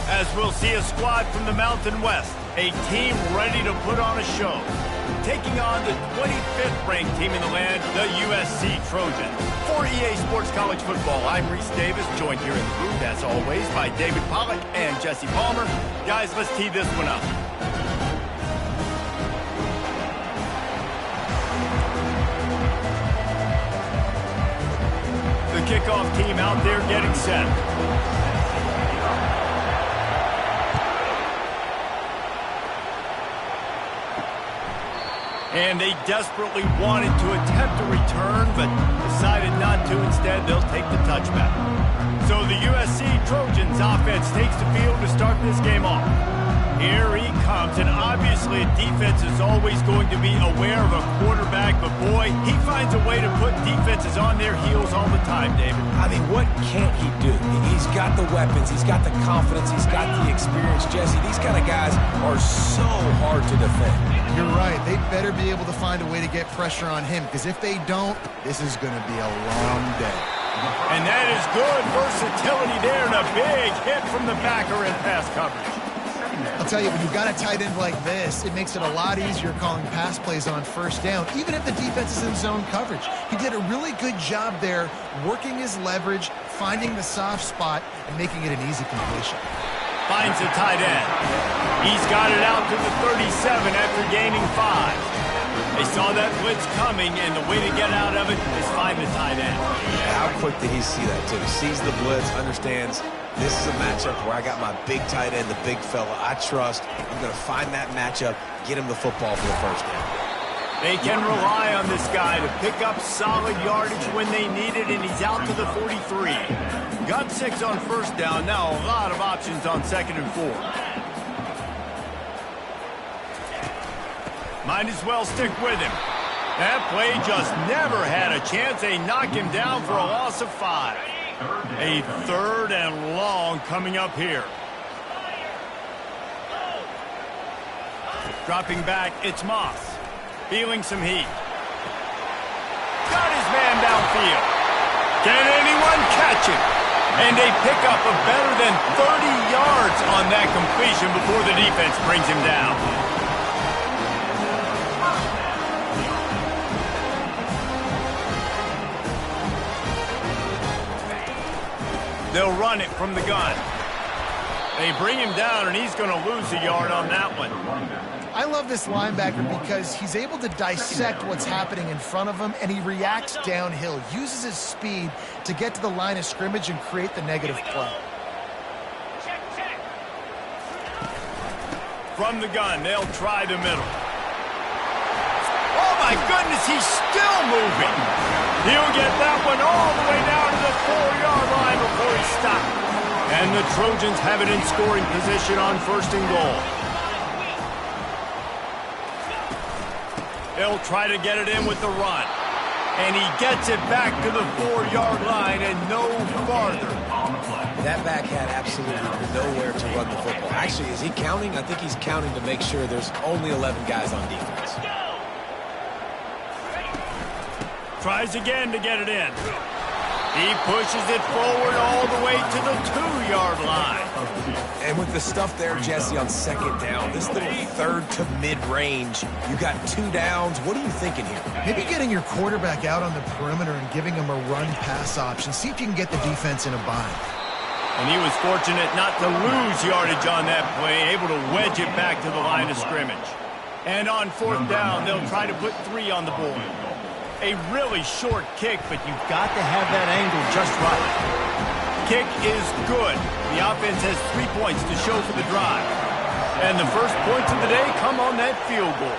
As we'll see a squad from the Mountain West, a team ready to put on a show, taking on the 25th ranked team in the land, the USC Trojans. For EA Sports College Football, I'm Reese Davis, joined here in the booth, as always, by David Pollack and Jesse Palmer. Guys, let's tee this one up. The kickoff team out there getting set. And they desperately wanted to attempt a return, but decided not to. Instead, they'll take the touchback. So the USC Trojans offense takes the field to start this game off. Here he comes, and obviously a defense is always going to be aware of a quarterback, but boy, he finds a way to put defenses on their heels all the time, David. I mean, what can't he do? He's got the weapons, he's got the confidence, he's got the experience. Jesse, these kind of guys are so hard to defend. You're right. They better be able to find a way to get pressure on him, because if they don't, this is going to be a long day. And that is good versatility there, and a big hit from the backer in pass coverage. I'll tell you, when you've got a tight end like this, it makes it a lot easier calling pass plays on first down, even if the defense is in zone coverage. He did a really good job there, working his leverage, finding the soft spot, and making it an easy completion. Finds the tight end. He's got it out to the 37 after gaining 5. They saw that blitz coming, and the way to get out of it is find the tight end. How quick did he see that, too? Sees the blitz, understands this is a matchup where I got my big tight end, the big fella I trust. I'm going to find that matchup, get him the football for the first down. They can rely on this guy to pick up solid yardage when they need it, and he's out to the 43. Got 6 on first down, now a lot of options on 2nd and 4. Might as well stick with him. That play just never had a chance. They knock him down for a loss of 5. A 3rd and long coming up here. Dropping back, it's Moss. Feeling some heat. Got his man downfield. Can anyone catch him? And they pick up a better than 30 yards on that completion before the defense brings him down. They'll run it from the gun. They bring him down, and he's going to lose a yard on that one. I love this linebacker because he's able to dissect what's happening in front of him, and he reacts downhill, uses his speed to get to the line of scrimmage and create the negative play. From the gun, they'll try the middle. Oh, my goodness, he's still moving. He'll get that one all the way down to the 4-yard line before he stops. And the Trojans have it in scoring position on 1st and goal. They'll try to get it in with the run. And he gets it back to the 4-yard line and no farther. That back had absolutely nowhere to run the football. Actually, is he counting? I think he's counting to make sure there's only 11 guys on defense. Tries again to get it in. He pushes it forward all the way to the 2-yard line. And with the stuff there, Jesse, on 2nd down, this little 3rd to mid-range, you got 2 downs. What are you thinking here? Maybe getting your quarterback out on the perimeter and giving him a run-pass option. See if you can get the defense in a bind. And he was fortunate not to lose yardage on that play, able to wedge it back to the line of scrimmage. And on 4th down, they'll try to put 3 on the board. A really short kick, but you've got to have that angle just right. Kick is good. The offense has 3 points to show for the drive. And the first points of the day come on that field goal.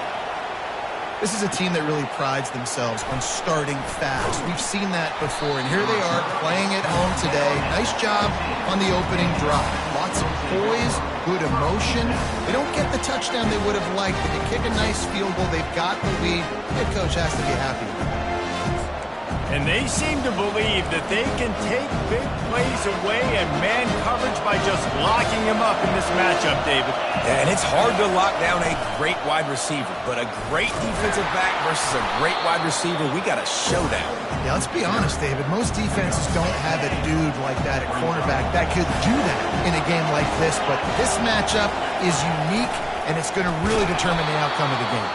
This is a team that really prides themselves on starting fast. We've seen that before, and here they are playing at home today. Nice job on the opening drive. Lots of poise, good emotion. They don't get the touchdown they would have liked, but they kick a nice field goal. They've got the lead. Head coach has to be happy with that. And they seem to believe that they can take big plays away and man coverage by just locking him up in this matchup, David. And it's hard to lock down a great wide receiver, but a great defensive back versus a great wide receiver, we got a showdown. Yeah, let's be honest, David. Most defenses don't have a dude like that at cornerback that could do that in a game like this, but this matchup is unique, and it's going to really determine the outcome of the game.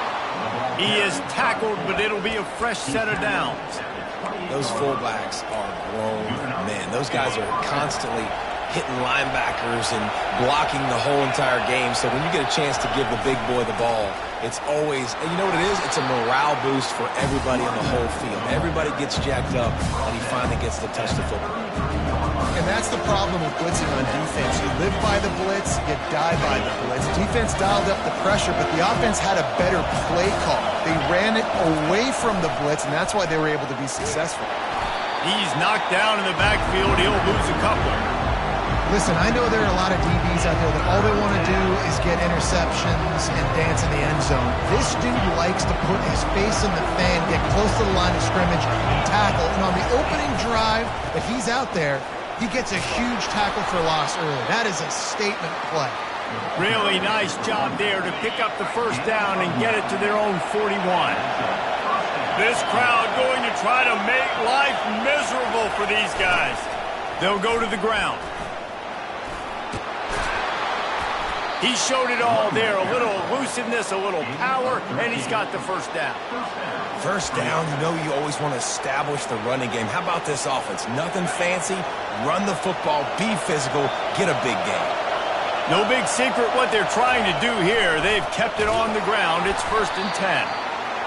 He is tackled, but it'll be a fresh set of downs. Those fullbacks are grown men. Those guys are constantly hitting linebackers and blocking the whole entire game. So when you get a chance to give the big boy the ball, it's always, and you know what it is? It's a morale boost for everybody on the whole field. Everybody gets jacked up, and he finally gets to touch the football. And that's the problem with blitzing on defense. You live by the blitz, you die by the blitz. Defense dialed up the pressure, but the offense had a better play call. They ran it away from the blitz, and that's why they were able to be successful. He's knocked down in the backfield. He'll lose a couple. Listen, I know there are a lot of DBs out there that all they want to do is get interceptions and dance in the end zone. This dude likes to put his face in the fan, get close to the line of scrimmage, and tackle. And on the opening drive that he's out there, he gets a huge tackle for loss early. That is a statement play. Really nice job there to pick up the first down and get it to their own 41. This crowd going to try to make life miserable for these guys. They'll go to the ground. He showed it all there, a little elusiveness, a little power, and he's got the first down. First down, you know you always want to establish the running game. How about this offense? Nothing fancy. Run the football, be physical, get a big gain. No big secret what they're trying to do here. They've kept it on the ground. It's 1st and 10.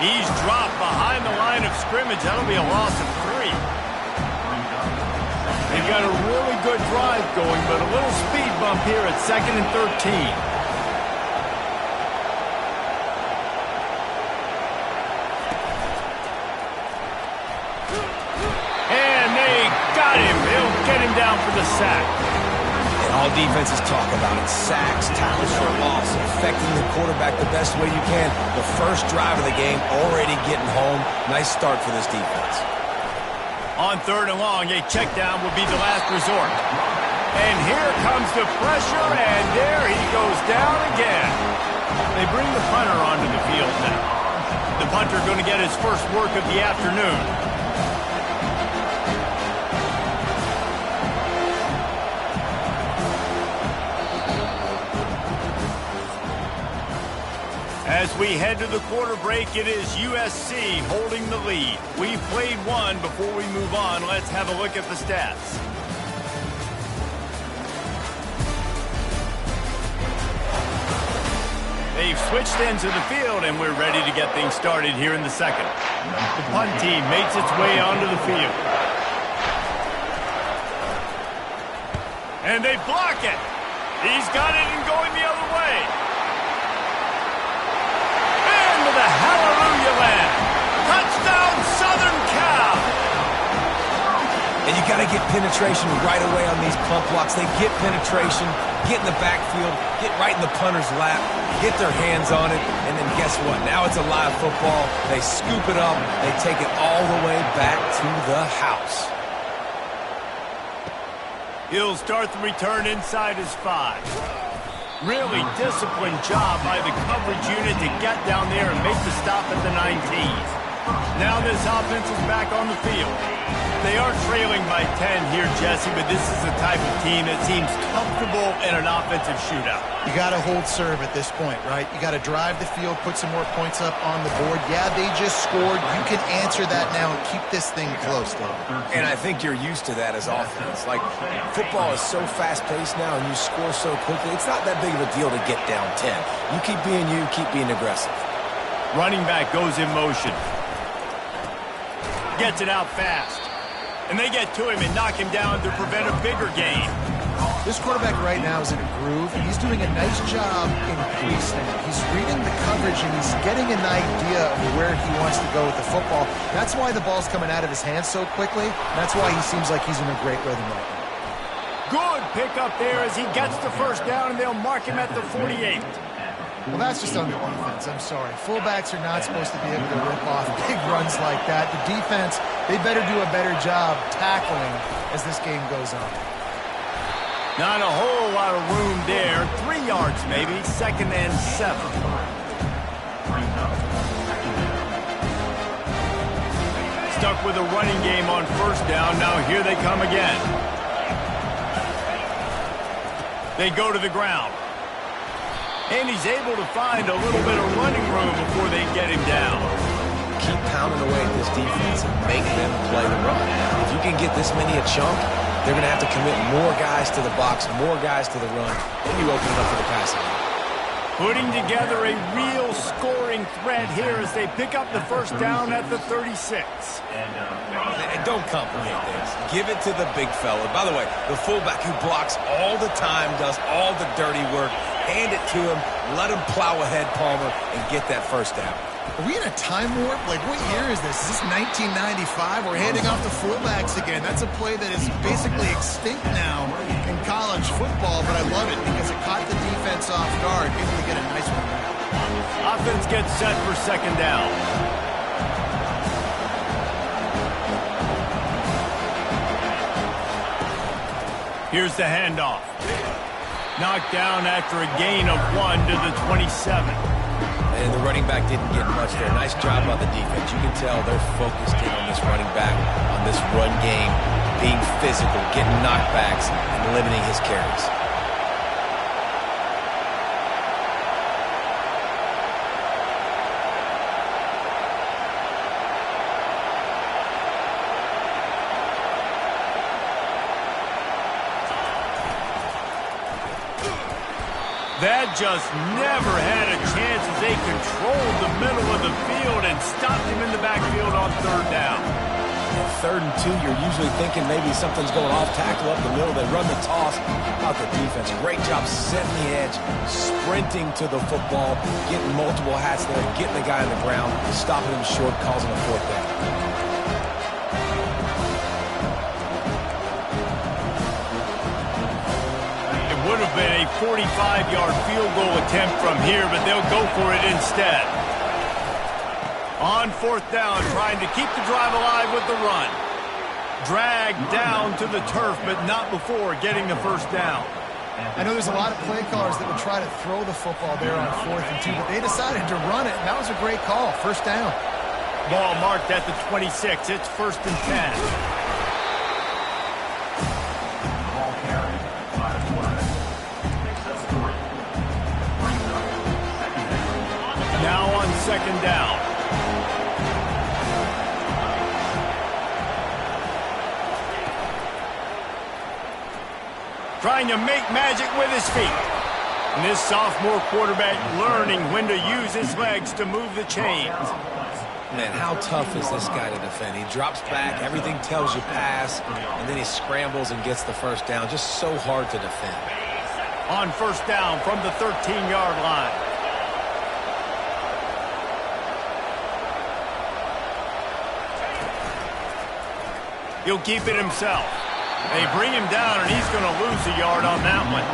He's dropped behind the line of scrimmage. That'll be a loss of 3. They've got a really good drive going, but a little speed bump here at 2nd and 13. And they got him. They'll get him down for the sack. And all defenses talk about it. Sacks, tackles for loss, affecting the quarterback the best way you can. The first drive of the game, already getting home. Nice start for this defense. On 3rd and long, a check down will be the last resort. And here comes the pressure, and there he goes down again. They bring the punter onto the field now. The punter going to get his first work of the afternoon. As we head to the quarter break, it is USC holding the lead. We've played one. Before we move on, let's have a look at the stats. They've switched ends of the field, and we're ready to get things started here in the second. The punt team makes its way onto the field. And they block it. He's got it and going the other way. The hallelujah land. Touchdown, Southern Cal. And you got to get penetration right away on these pump blocks. They get penetration, get in the backfield, get right in the punter's lap, get their hands on it, and then guess what? Now it's a live football. They scoop it up. They take it all the way back to the house. He'll start the return inside his 5. Really disciplined job by the coverage unit to get down there and make the stop at the 19s. Now this offense is back on the field. They are trailing by 10 here, Jesse, but this is the type of team that seems comfortable in an offensive shootout. You got to hold serve at this point, right? You got to drive the field, put some more points up on the board. Yeah, they just scored. You can answer that now and keep this thing close, though. And I think you're used to that as offense. Like, football is so fast-paced now, and you score so quickly. It's not that big of a deal to get down 10. You keep being aggressive. Running back goes in motion. Gets it out fast. And they get to him and knock him down to prevent a bigger gain. This quarterback right now is in a groove, and he's doing a nice job in pre-snap. He's reading the coverage, and he's getting an idea of where he wants to go with the football. That's why the ball's coming out of his hands so quickly. That's why he seems like he's in a great rhythm right now. Good pick up there as he gets the first down, and they'll mark him at the 48. Well, that's just on the defense. I'm sorry. Fullbacks are not supposed to be able to rip off big runs like that. The defense, they better do a better job tackling as this game goes on. Not a whole lot of room there. 3 yards maybe. 2nd and 7. Stuck with a running game on 1st down. Now here they come again. They go to the ground. And he's able to find a little bit of running room before they get him down. Keep pounding away at this defense and make them play the run. If you can get this many a chunk, they're going to have to commit more guys to the box, more guys to the run. Then you open it up for the passing. Putting together a real scoring threat here as they pick up the 1st down at the 36. And don't complicate things. Give it to the big fella. By the way, the fullback who blocks all the time, does all the dirty work. Hand it to him, let him plow ahead, Palmer, and get that 1st down. Are we in a time warp? Like, what year is this? Is this 1995? We're handing off the fullbacks again. That's a play that is basically extinct now in college football, but I love it because it caught the defense off guard, able to get a nice one back. Offense gets set for 2nd down. Here's the handoff. Knocked down after a gain of 1 to the 27. And the running back didn't get much there. Nice job on the defense. You can tell they're focused in on this running back, on this run game, being physical, getting knockbacks, and limiting his carries. That just never had a chance as they controlled the middle of the field and stopped him in the backfield on 3rd down. At 3rd and 2, you're usually thinking maybe something's going off tackle up the middle. They run the toss. How about the defense? Great job setting the edge, sprinting to the football, getting multiple hats there, getting the guy on the ground, stopping him short, causing a 4th down. Would have been a 45-yard field goal attempt from here, but they'll go for it instead. On 4th down, trying to keep the drive alive with the run. Dragged down to the turf, but not before getting the 1st down. I know there's a lot of play callers that would try to throw the football there on 4th and 2, but they decided to run it, and that was a great call. 1st down. Ball marked at the 26. It's 1st and 10. Now on 2nd down. Trying to make magic with his feet. And this sophomore quarterback learning when to use his legs to move the chains. Man, how tough is this guy to defend? He drops back, everything tells you pass, and then he scrambles and gets the 1st down. Just so hard to defend. On 1st down from the 13-yard line. He'll keep it himself. They bring him down, and he's going to lose a yard on that one.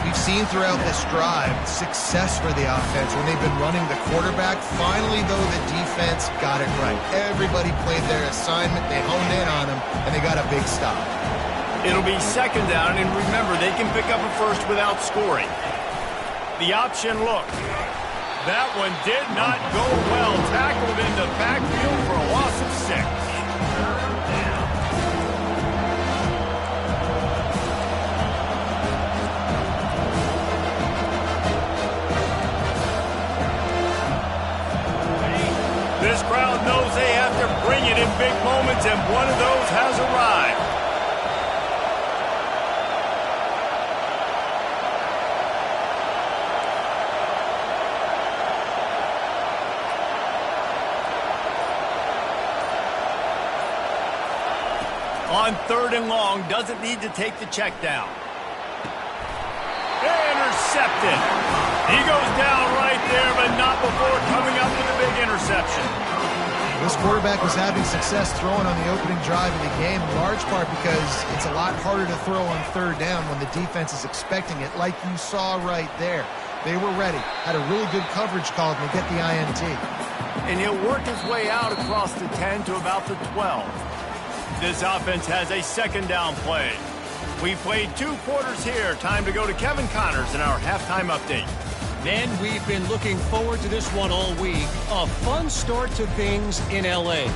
We've seen throughout this drive success for the offense when they've been running the quarterback. Finally, though, the defense got it right. Everybody played their assignment. They honed in on him, and they got a big stop. It'll be 2nd down, and remember, they can pick up a 1st without scoring. The option look. That one did not go well. Tackled in the backfield for a loss of 6. This crowd knows they have to bring it in big moments, and one of those has arrived. On 3rd and long, doesn't need to take the check down. Intercepted. He goes down right there, but not before coming up with a big interception. This quarterback was having success throwing on the opening drive of the game, in large part because it's a lot harder to throw on 3rd down when the defense is expecting it, like you saw right there. They were ready. Had a really good coverage call, and they get the INT. And he'll work his way out across the 10 to about the 12. This offense has a second down play. We played 2 quarters here. Time to go to Kevin Connors in our halftime update. Men, we've been looking forward to this one all week. A fun start to things in L.A.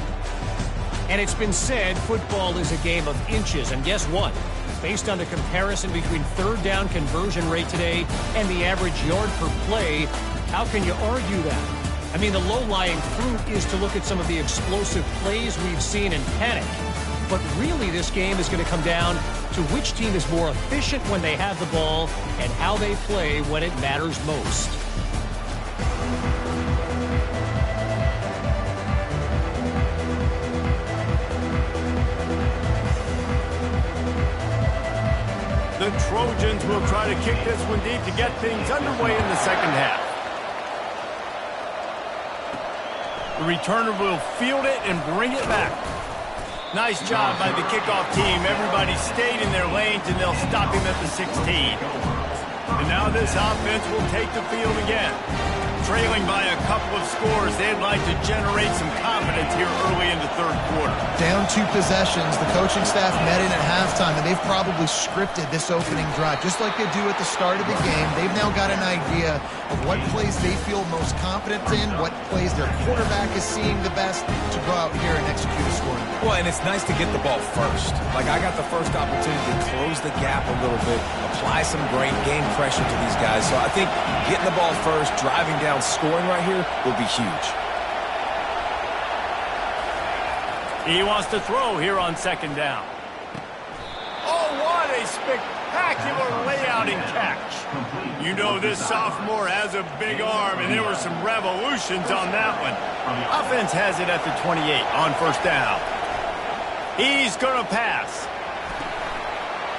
And it's been said football is a game of inches. And guess what? Based on the comparison between third down conversion rate today and the average yard per play, how can you argue that? I mean, the low-lying fruit is to look at some of the explosive plays we've seen and panic. But really, this game is going to come down to which team is more efficient when they have the ball and how they play when it matters most. The Trojans will try to kick this one deep to get things underway in the second half. The returner will field it and bring it back. Nice job by the kickoff team. Everybody stayed in their lanes, and they'll stop him at the 16. And now this offense will take the field again. Trailing by a couple of scores, they'd like to generate some confidence here early in the third quarter. Down 2 possessions. The coaching staff met in at halftime, and they've probably scripted this opening drive. Just like they do at the start of the game, they've now got an idea of what plays they feel most confident in, what plays their quarterback is seeing the best to go out here and execute a scoring. Well, and it's nice to get the ball first. Like, I got the first opportunity to close the gap a little bit, apply some great game pressure to these guys. So I think getting the ball first, driving down, scoring right here will be huge. He wants to throw here on second down. Oh, what a spectacular layout and catch. You know this sophomore has a big arm, and there were some revolutions on that one. Offense has it at the 28 on first down. He's going to pass.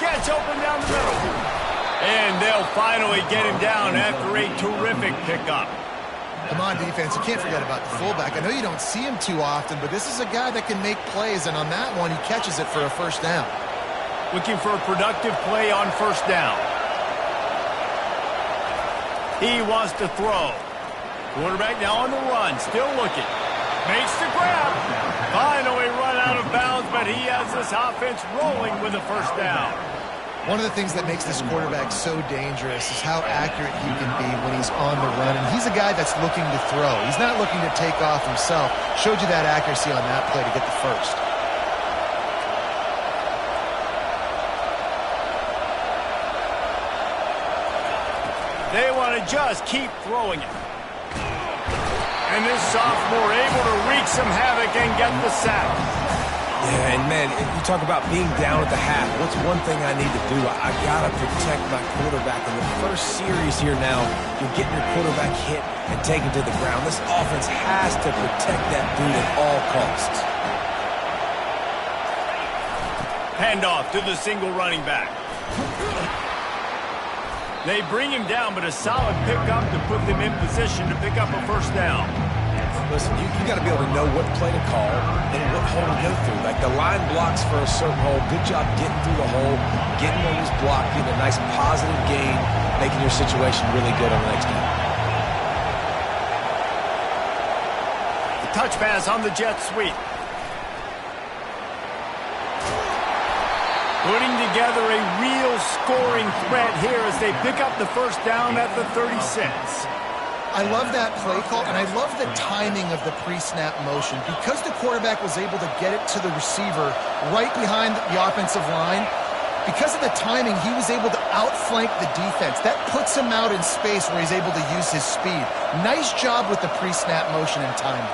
Gets open down the middle. And they'll finally get him down after a terrific pickup. Come on, defense. You can't forget about the fullback. I know you don't see him too often, but this is a guy that can make plays, and on that one, he catches it for a first down. Looking for a productive play on first down. He wants to throw. Quarterback now on the run, still looking. Makes the grab. Finally run out of bounds, but he has this offense rolling with a first down. One of the things that makes this quarterback so dangerous is how accurate he can be when he's on the run. And he's a guy that's looking to throw. He's not looking to take off himself. Showed you that accuracy on that play to get the first. They want to just keep throwing it. And this sophomore able to wreak some havoc and get the sack. Yeah, and man, if you talk about being down at the half, what's one thing I need to do? I got to protect my quarterback. In the first series here now, you're getting your quarterback hit and taken to the ground. This offense has to protect that dude at all costs. Handoff to the single running back. They bring him down, but a solid pickup to put them in position to pick up a first down. Listen, you got to be able to know what play to call and what hole to go through. Like, the line blocks for a certain hole. Good job getting through the hole, getting what was blocked, getting a nice positive gain, making your situation really good on the next game. The touch pass on the jet sweep. Putting together a real scoring threat here as they pick up the first down at the 36. I love that play call, and I love the timing of the pre-snap motion. Because the quarterback was able to get it to the receiver right behind the offensive line, because of the timing, he was able to outflank the defense. That puts him out in space where he's able to use his speed. Nice job with the pre-snap motion and timing.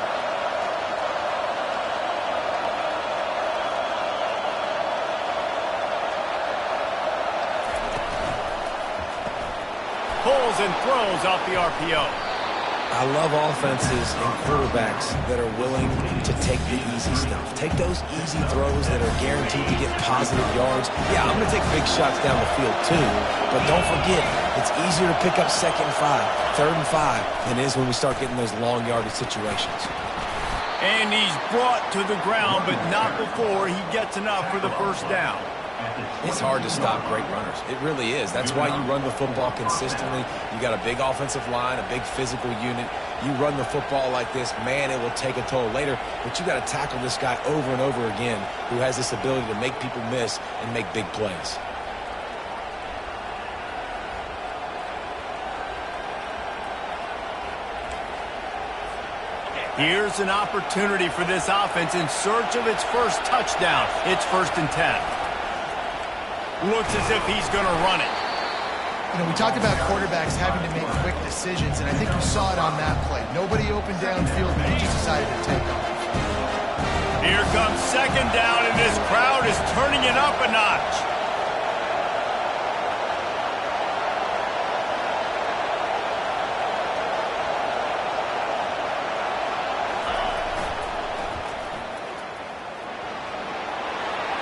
Pulls and throws off the RPO. I love offenses and quarterbacks that are willing to take the easy stuff. Take those easy throws that are guaranteed to get positive yards. Yeah, I'm going to take big shots down the field too, but don't forget, it's easier to pick up 2nd and 5, 3rd and 5 than it is when we start getting those long yardage situations. And he's brought to the ground, but not before he gets enough for the first down. It's hard to stop great runners. It really is. That's why you run the football consistently. You got a big offensive line, a big physical unit. You run the football like this, man, it will take a toll later. But you got to tackle this guy over and over again who has this ability to make people miss and make big plays. Here's an opportunity for this offense in search of its first touchdown. It's 1st and 10. Looks as if he's going to run it. You know, we talked about quarterbacks having to make quick decisions, and I think you saw it on that play. Nobody open downfield, and he just decided to take off. Here comes 2nd down, and this crowd is turning it up a notch.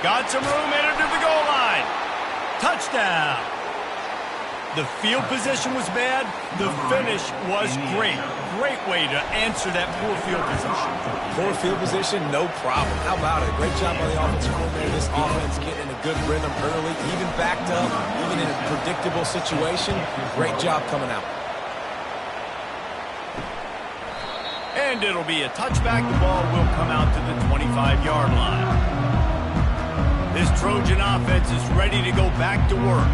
Got some room, headed to the goal line. Touchdown. The field position was bad. The finish was great. Great way to answer that poor field position. Poor field position, no problem. How about it? Great job by the offensive coordinator. This offense getting in a good rhythm early, even backed up, even in a predictable situation. Great job coming out. And it'll be a touchback. The ball will come out to the 25-yard line. This Trojan offense is ready to go back to work.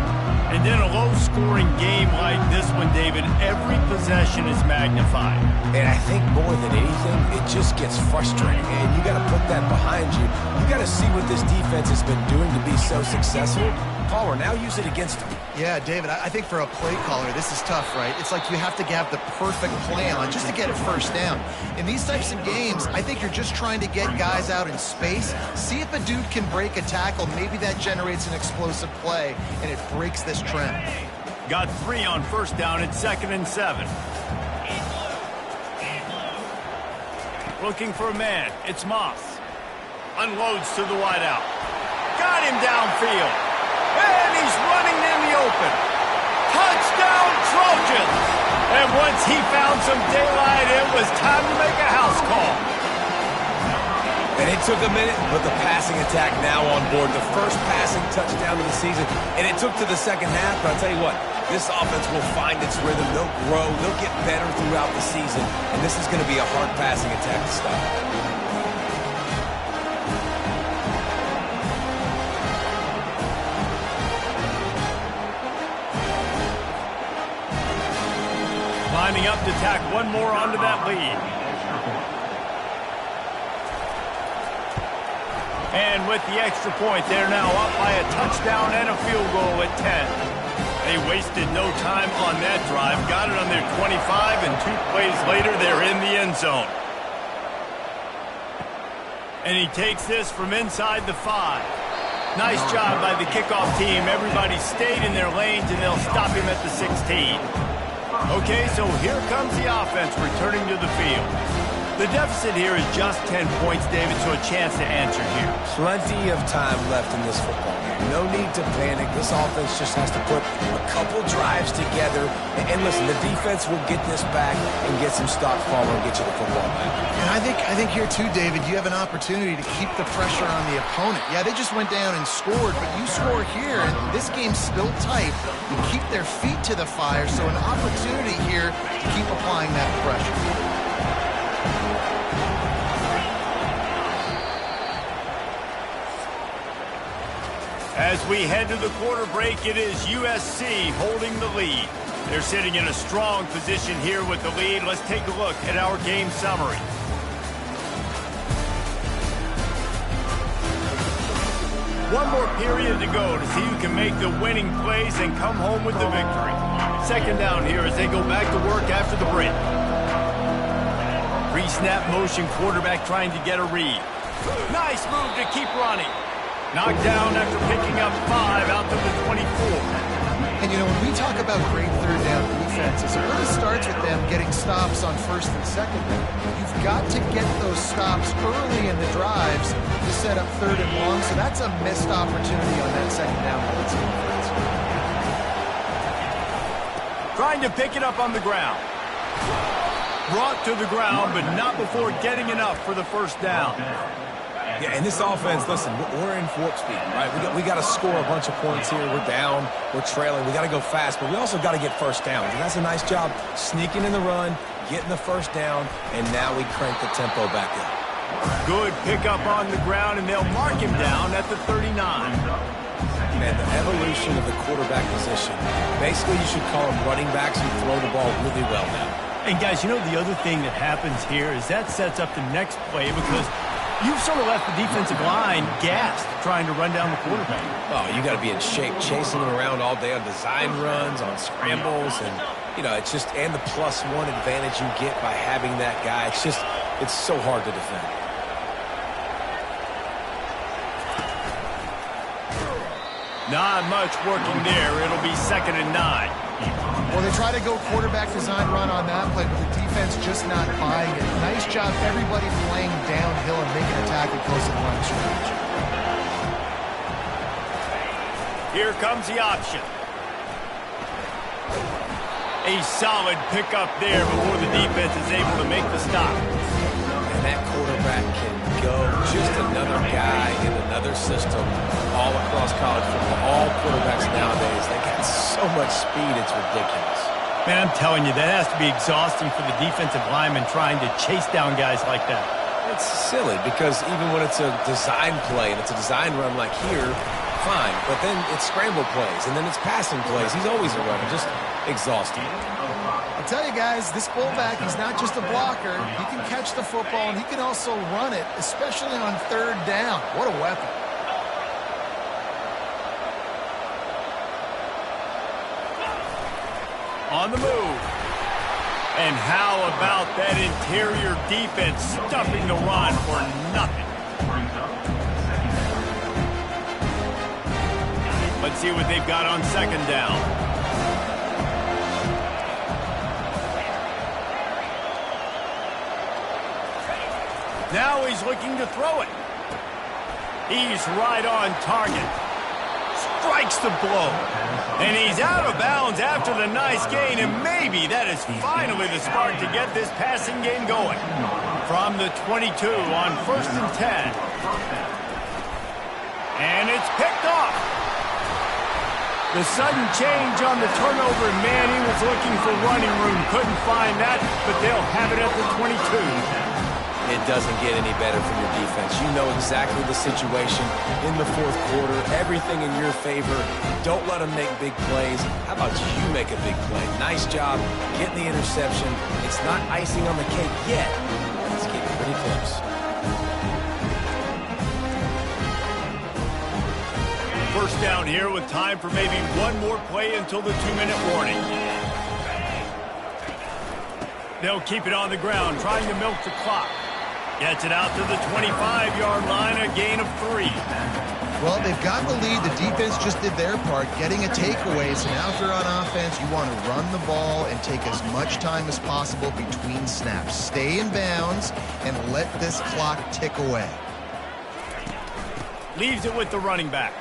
And in a low-scoring game like this one, David, every possession is magnified. And I think more than anything, it just gets frustrating. And you got to put that behind you. You got to see what this defense has been doing to be so successful. Caller, now use it against them. Yeah, David, I think for a play caller, this is tough, right? It's like you have to have the perfect plan on just to get a first down. In these types of games, I think you're just trying to get guys out in space, see if a dude can break a tackle. Maybe that generates an explosive play, and it breaks this trend. Got 3 on 1st down. It's 2nd and 7. Looking for a man. It's Moss. Unloads to the wideout. Got him downfield. And he's running in the open. Touchdown, Trojans! And once he found some daylight, it was time to make a house call. And it took a minute, but the passing attack now on board. The first passing touchdown of the season. And it took to the second half, but I'll tell you what, this offense will find its rhythm. They'll grow. They'll get better throughout the season. And this is going to be a hard passing attack to stop. Lining up to tack one more onto that lead. And with the extra point, they're now up by a touchdown and a field goal at 10. They wasted no time on that drive. Got it on their 25, and 2 plays later, they're in the end zone. And he takes this from inside the 5. Nice job by the kickoff team. Everybody stayed in their lanes, and they'll stop him at the 16. Okay, so here comes the offense returning to the field. The deficit here is just 10 points, David, so a chance to answer here. Plenty of time left in this football game. No need to panic. This offense just has to put a couple drives together. And listen, the defense will get this back and get some stops following and get you the football back. And I think here too, David, you have an opportunity to keep the pressure on the opponent. Yeah, they just went down and scored, but you score here, and this game's still tight. You keep their feet to the fire, so an opportunity here to keep applying that pressure. As we head to the quarter break, it is USC holding the lead. They're sitting in a strong position here with the lead. Let's take a look at our game summary. One more period to go to see who can make the winning plays and come home with the victory. 2nd down here as they go back to work after the break. Pre-snap motion, quarterback trying to get a read. Nice move to keep running. Knocked down after picking up 5 out to the 24. And, you know, when we talk about great 3rd down defenses, it really starts with them getting stops on 1st and 2nd down. You've got to get those stops early in the drives to set up 3rd and long, so that's a missed opportunity on that 2nd down by the defense. Trying to pick it up on the ground. Brought to the ground, but not before getting enough for the 1st down. Yeah, and this offense, listen, we're in warp speed, right? We got to score a bunch of points here. We're down. We're trailing. We got to go fast, but we also got to get first downs. And that's a nice job sneaking in the run, getting the first down, and now we crank the tempo back up. Good pickup on the ground, and they'll mark him down at the 39. Man, the evolution of the quarterback position. Basically, you should call them running backs who throw the ball really well now. And, guys, you know the other thing that happens here is that sets up the next play because you've sort of left the defensive line gassed trying to run down the quarterback. Oh, you got to be in shape, chasing him around all day on design runs, on scrambles, and, you know, it's just, and the +1 advantage you get by having that guy. It's so hard to defend. Not much working there. It'll be 2nd and 9. Well, they try to go quarterback design run on that play, but the defense just not buying it. Nice job, everybody playing downhill and making a tackle close to the line of scrimmage. Here comes the option. A solid pickup there before the defense is able to make the stop. And that quarterback can go just another guy in another system all across college football. All quarterbacks nowadays, they got so much speed, it's ridiculous. Man, I'm telling you, that has to be exhausting for the defensive lineman trying to chase down guys like that. It's silly because even when it's a design play and it's a design run like here, fine. But then it's scramble plays and then it's passing plays. He's always a runner, just exhausting. I'll tell you guys, this fullback, he's not just a blocker. He can catch the football and he can also run it, especially on 3rd down. What a weapon. On the move. And how about that interior defense stuffing the run for nothing? Let's see what they've got on 2nd down. Now he's looking to throw it. He's right on target. Strikes the blow. And he's out of bounds after the nice gain, and maybe that is finally the spark to get this passing game going. From the 22 on 1st and 10. And it's picked off. The sudden change on the turnover, man, he was looking for running room. Couldn't find that, but they'll have it at the 22. It doesn't get any better from your defense. You know exactly the situation in the 4th quarter. Everything in your favor. Don't let them make big plays. How about you make a big play? Nice job getting the interception. It's not icing on the cake yet. It's getting pretty close. First down here with time for maybe one more play until the 2-minute warning. They'll keep it on the ground, trying to milk the clock. Gets it out to the 25-yard line, a gain of 3. Well, they've got the lead. The defense just did their part, getting a takeaway. So now if you're on offense, you want to run the ball and take as much time as possible between snaps. Stay in bounds and let this clock tick away. Leaves it with the running back.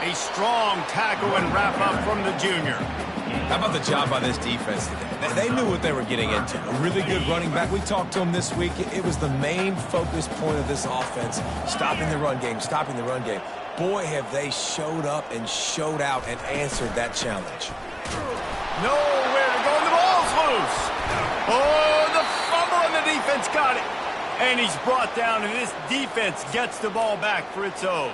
A strong tackle and wrap-up from the junior. How about the job by this defense today? They knew what they were getting into. A really good running back. We talked to him this week. It was the main focus point of this offense, stopping the run game, stopping the run game. Boy, have they showed up and showed out and answered that challenge. Nowhere to go, and the ball's loose. Oh, the fumble, and the defense got it. And he's brought down, and this defense gets the ball back for its own.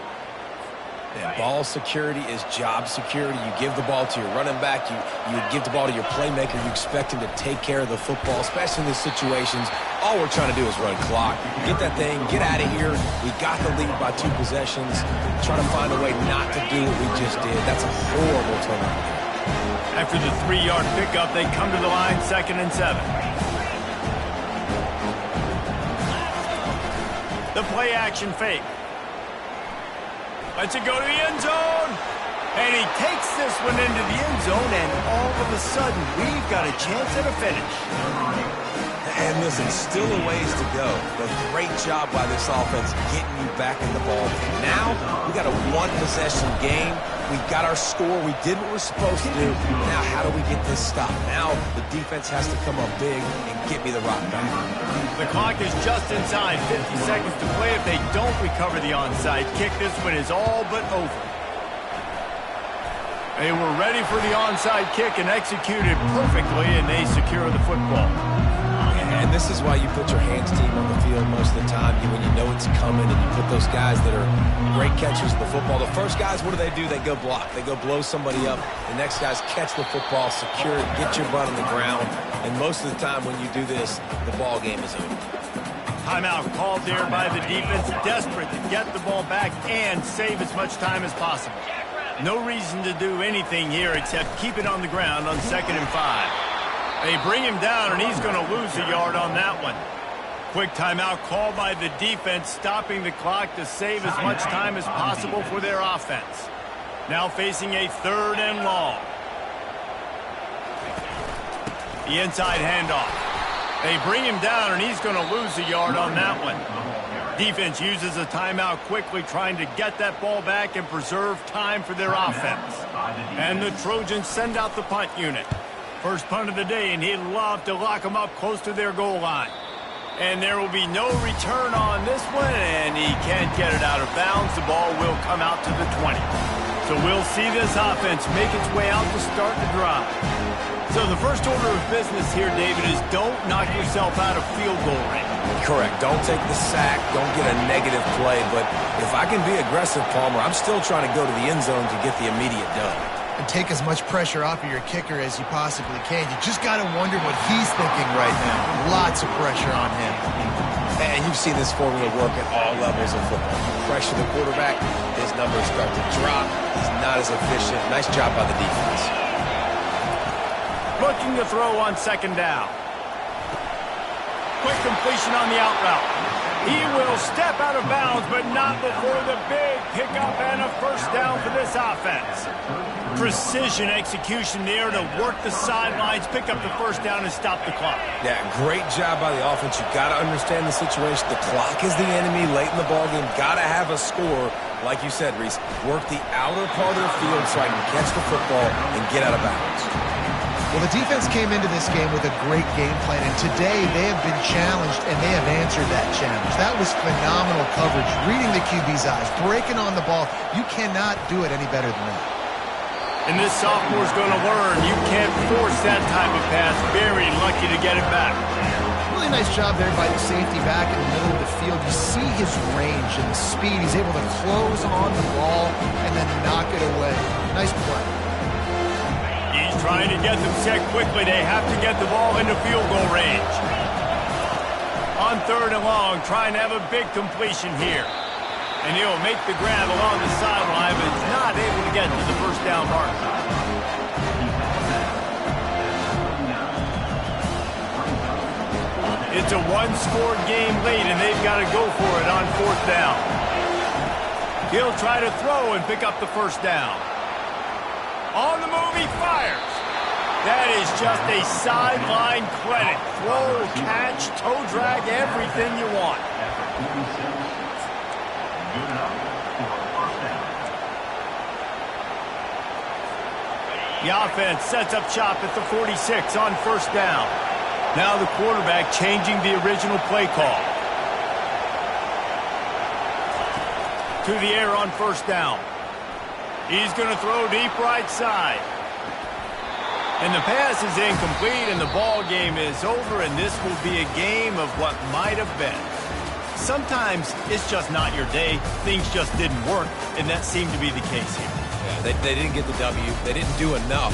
And ball security is job security. You give the ball to your running back. You give the ball to your playmaker. You expect him to take care of the football, especially in these situations. All we're trying to do is run clock. Get that thing, get out of here. We got the lead by 2 possessions. Try to find a way not to do what we just did. That's a horrible turnover. After the 3-yard pickup, they come to the line, 2nd and 7. The play action fake. Lets it go to the end zone. And he takes this one into the end zone, and all of a sudden, we've got a chance at a finish. And listen, still a ways to go, but great job by this offense getting you back in the ball. Now, we got a one-possession game. We got our score. We did what we're supposed to do. Now, how do we get this stopped? Now, the defense has to come up big and get me the rock back. The clock is just inside 50 seconds to play. If they don't recover the onside kick, this one is all but over. They were ready for the onside kick and executed perfectly, and they secure the football. And this is why you put your hands team on the field most of the time when you know it's coming, and you put those guys that are great catchers of the football. The first guys, what do? They go block. They go blow somebody up. The next guys catch the football, secure it, get your butt on the ground. And most of the time when you do this, the ball game is over. Timeout called there by the defense, desperate to get the ball back and save as much time as possible. No reason to do anything here except keep it on the ground on 2nd and 5. They bring him down, and he's going to lose a yard on that one. Quick timeout called by the defense, stopping the clock to save as much time as possible for their offense. Now facing a 3rd and long. The inside handoff. They bring him down, and he's going to lose a yard on that one. Defense uses a timeout quickly, trying to get that ball back and preserve time for their offense. And the Trojans send out the punt unit. First punt of the day, and he'd love to lock them up close to their goal line. And there will be no return on this one, and he can't get it out of bounds. The ball will come out to the 20. So we'll see this offense make its way out to start the drive. So the first order of business here, David, is don't knock yourself out of field goal range. Correct. Don't take the sack. Don't get a negative play. But if I can be aggressive, Palmer, I'm still trying to go to the end zone to get the immediate done. And take as much pressure off of your kicker as you possibly can. You just got to wonder what he's thinking right now. Lots of pressure on him. And you've seen this formula work at all levels of football. You pressure the quarterback, his numbers start to drop. He's not as efficient. Nice job by the defense. Looking to throw on 2nd down. Quick completion on the out route. He will step out of bounds, but not before the big pickup and a 1st down for this offense. Precision execution there to work the sidelines, pick up the 1st down, and stop the clock. Yeah, great job by the offense. You got to understand the situation. The clock is the enemy late in the ballgame. Got to have a score. Like you said, Reese, work the outer part of the field so I can catch the football and get out of bounds. Well, the defense came into this game with a great game plan, and today they have been challenged, and they have answered that challenge. That was phenomenal coverage, reading the QB's eyes, breaking on the ball. You cannot do it any better than that. And this sophomore's going to learn you can't force that type of pass. Very lucky to get it back. Really nice job there by the safety back in the middle of the field. You see his range and the speed. He's able to close on the ball and then knock it away. Nice play. He's trying to get them set quickly. They have to get the ball into field goal range. On 3rd and long, trying to have a big completion here. And he'll make the grab along the sideline, but is not able to get to the 1st down mark. It's a one-score game late, and they've got to go for it on 4th down. He'll try to throw and pick up the 1st down. On the move, he fires. That is just a sideline credit. Throw, catch, toe drag, everything you want. The offense sets up shop at the 46 on 1st down. Now the quarterback changing the original play call. To the air on 1st down. He's going to throw deep right side. And the pass is incomplete, and the ball game is over, and this will be a game of what might have been. Sometimes it's just not your day. Things just didn't work, and that seemed to be the case here. Yeah, they didn't get the W. They didn't do enough.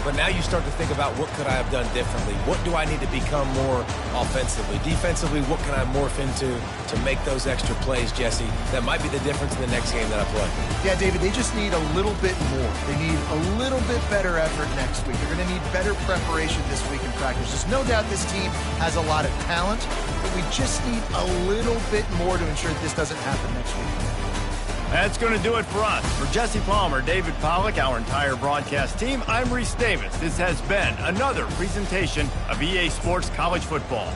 But now you start to think about what could I have done differently? What do I need to become more offensively? Defensively, what can I morph into to make those extra plays, Jesse? That might be the difference in the next game that I play. Yeah, David, they just need a little bit more. They need a little bit better effort next week. They're going to need better preparation this week in practice. There's no doubt this team has a lot of talent, but we just need a little bit more to ensure that this doesn't happen next week. That's going to do it for us. For Jesse Palmer, David Pollack, our entire broadcast team, I'm Reese Davis. This has been another presentation of EA Sports College Football.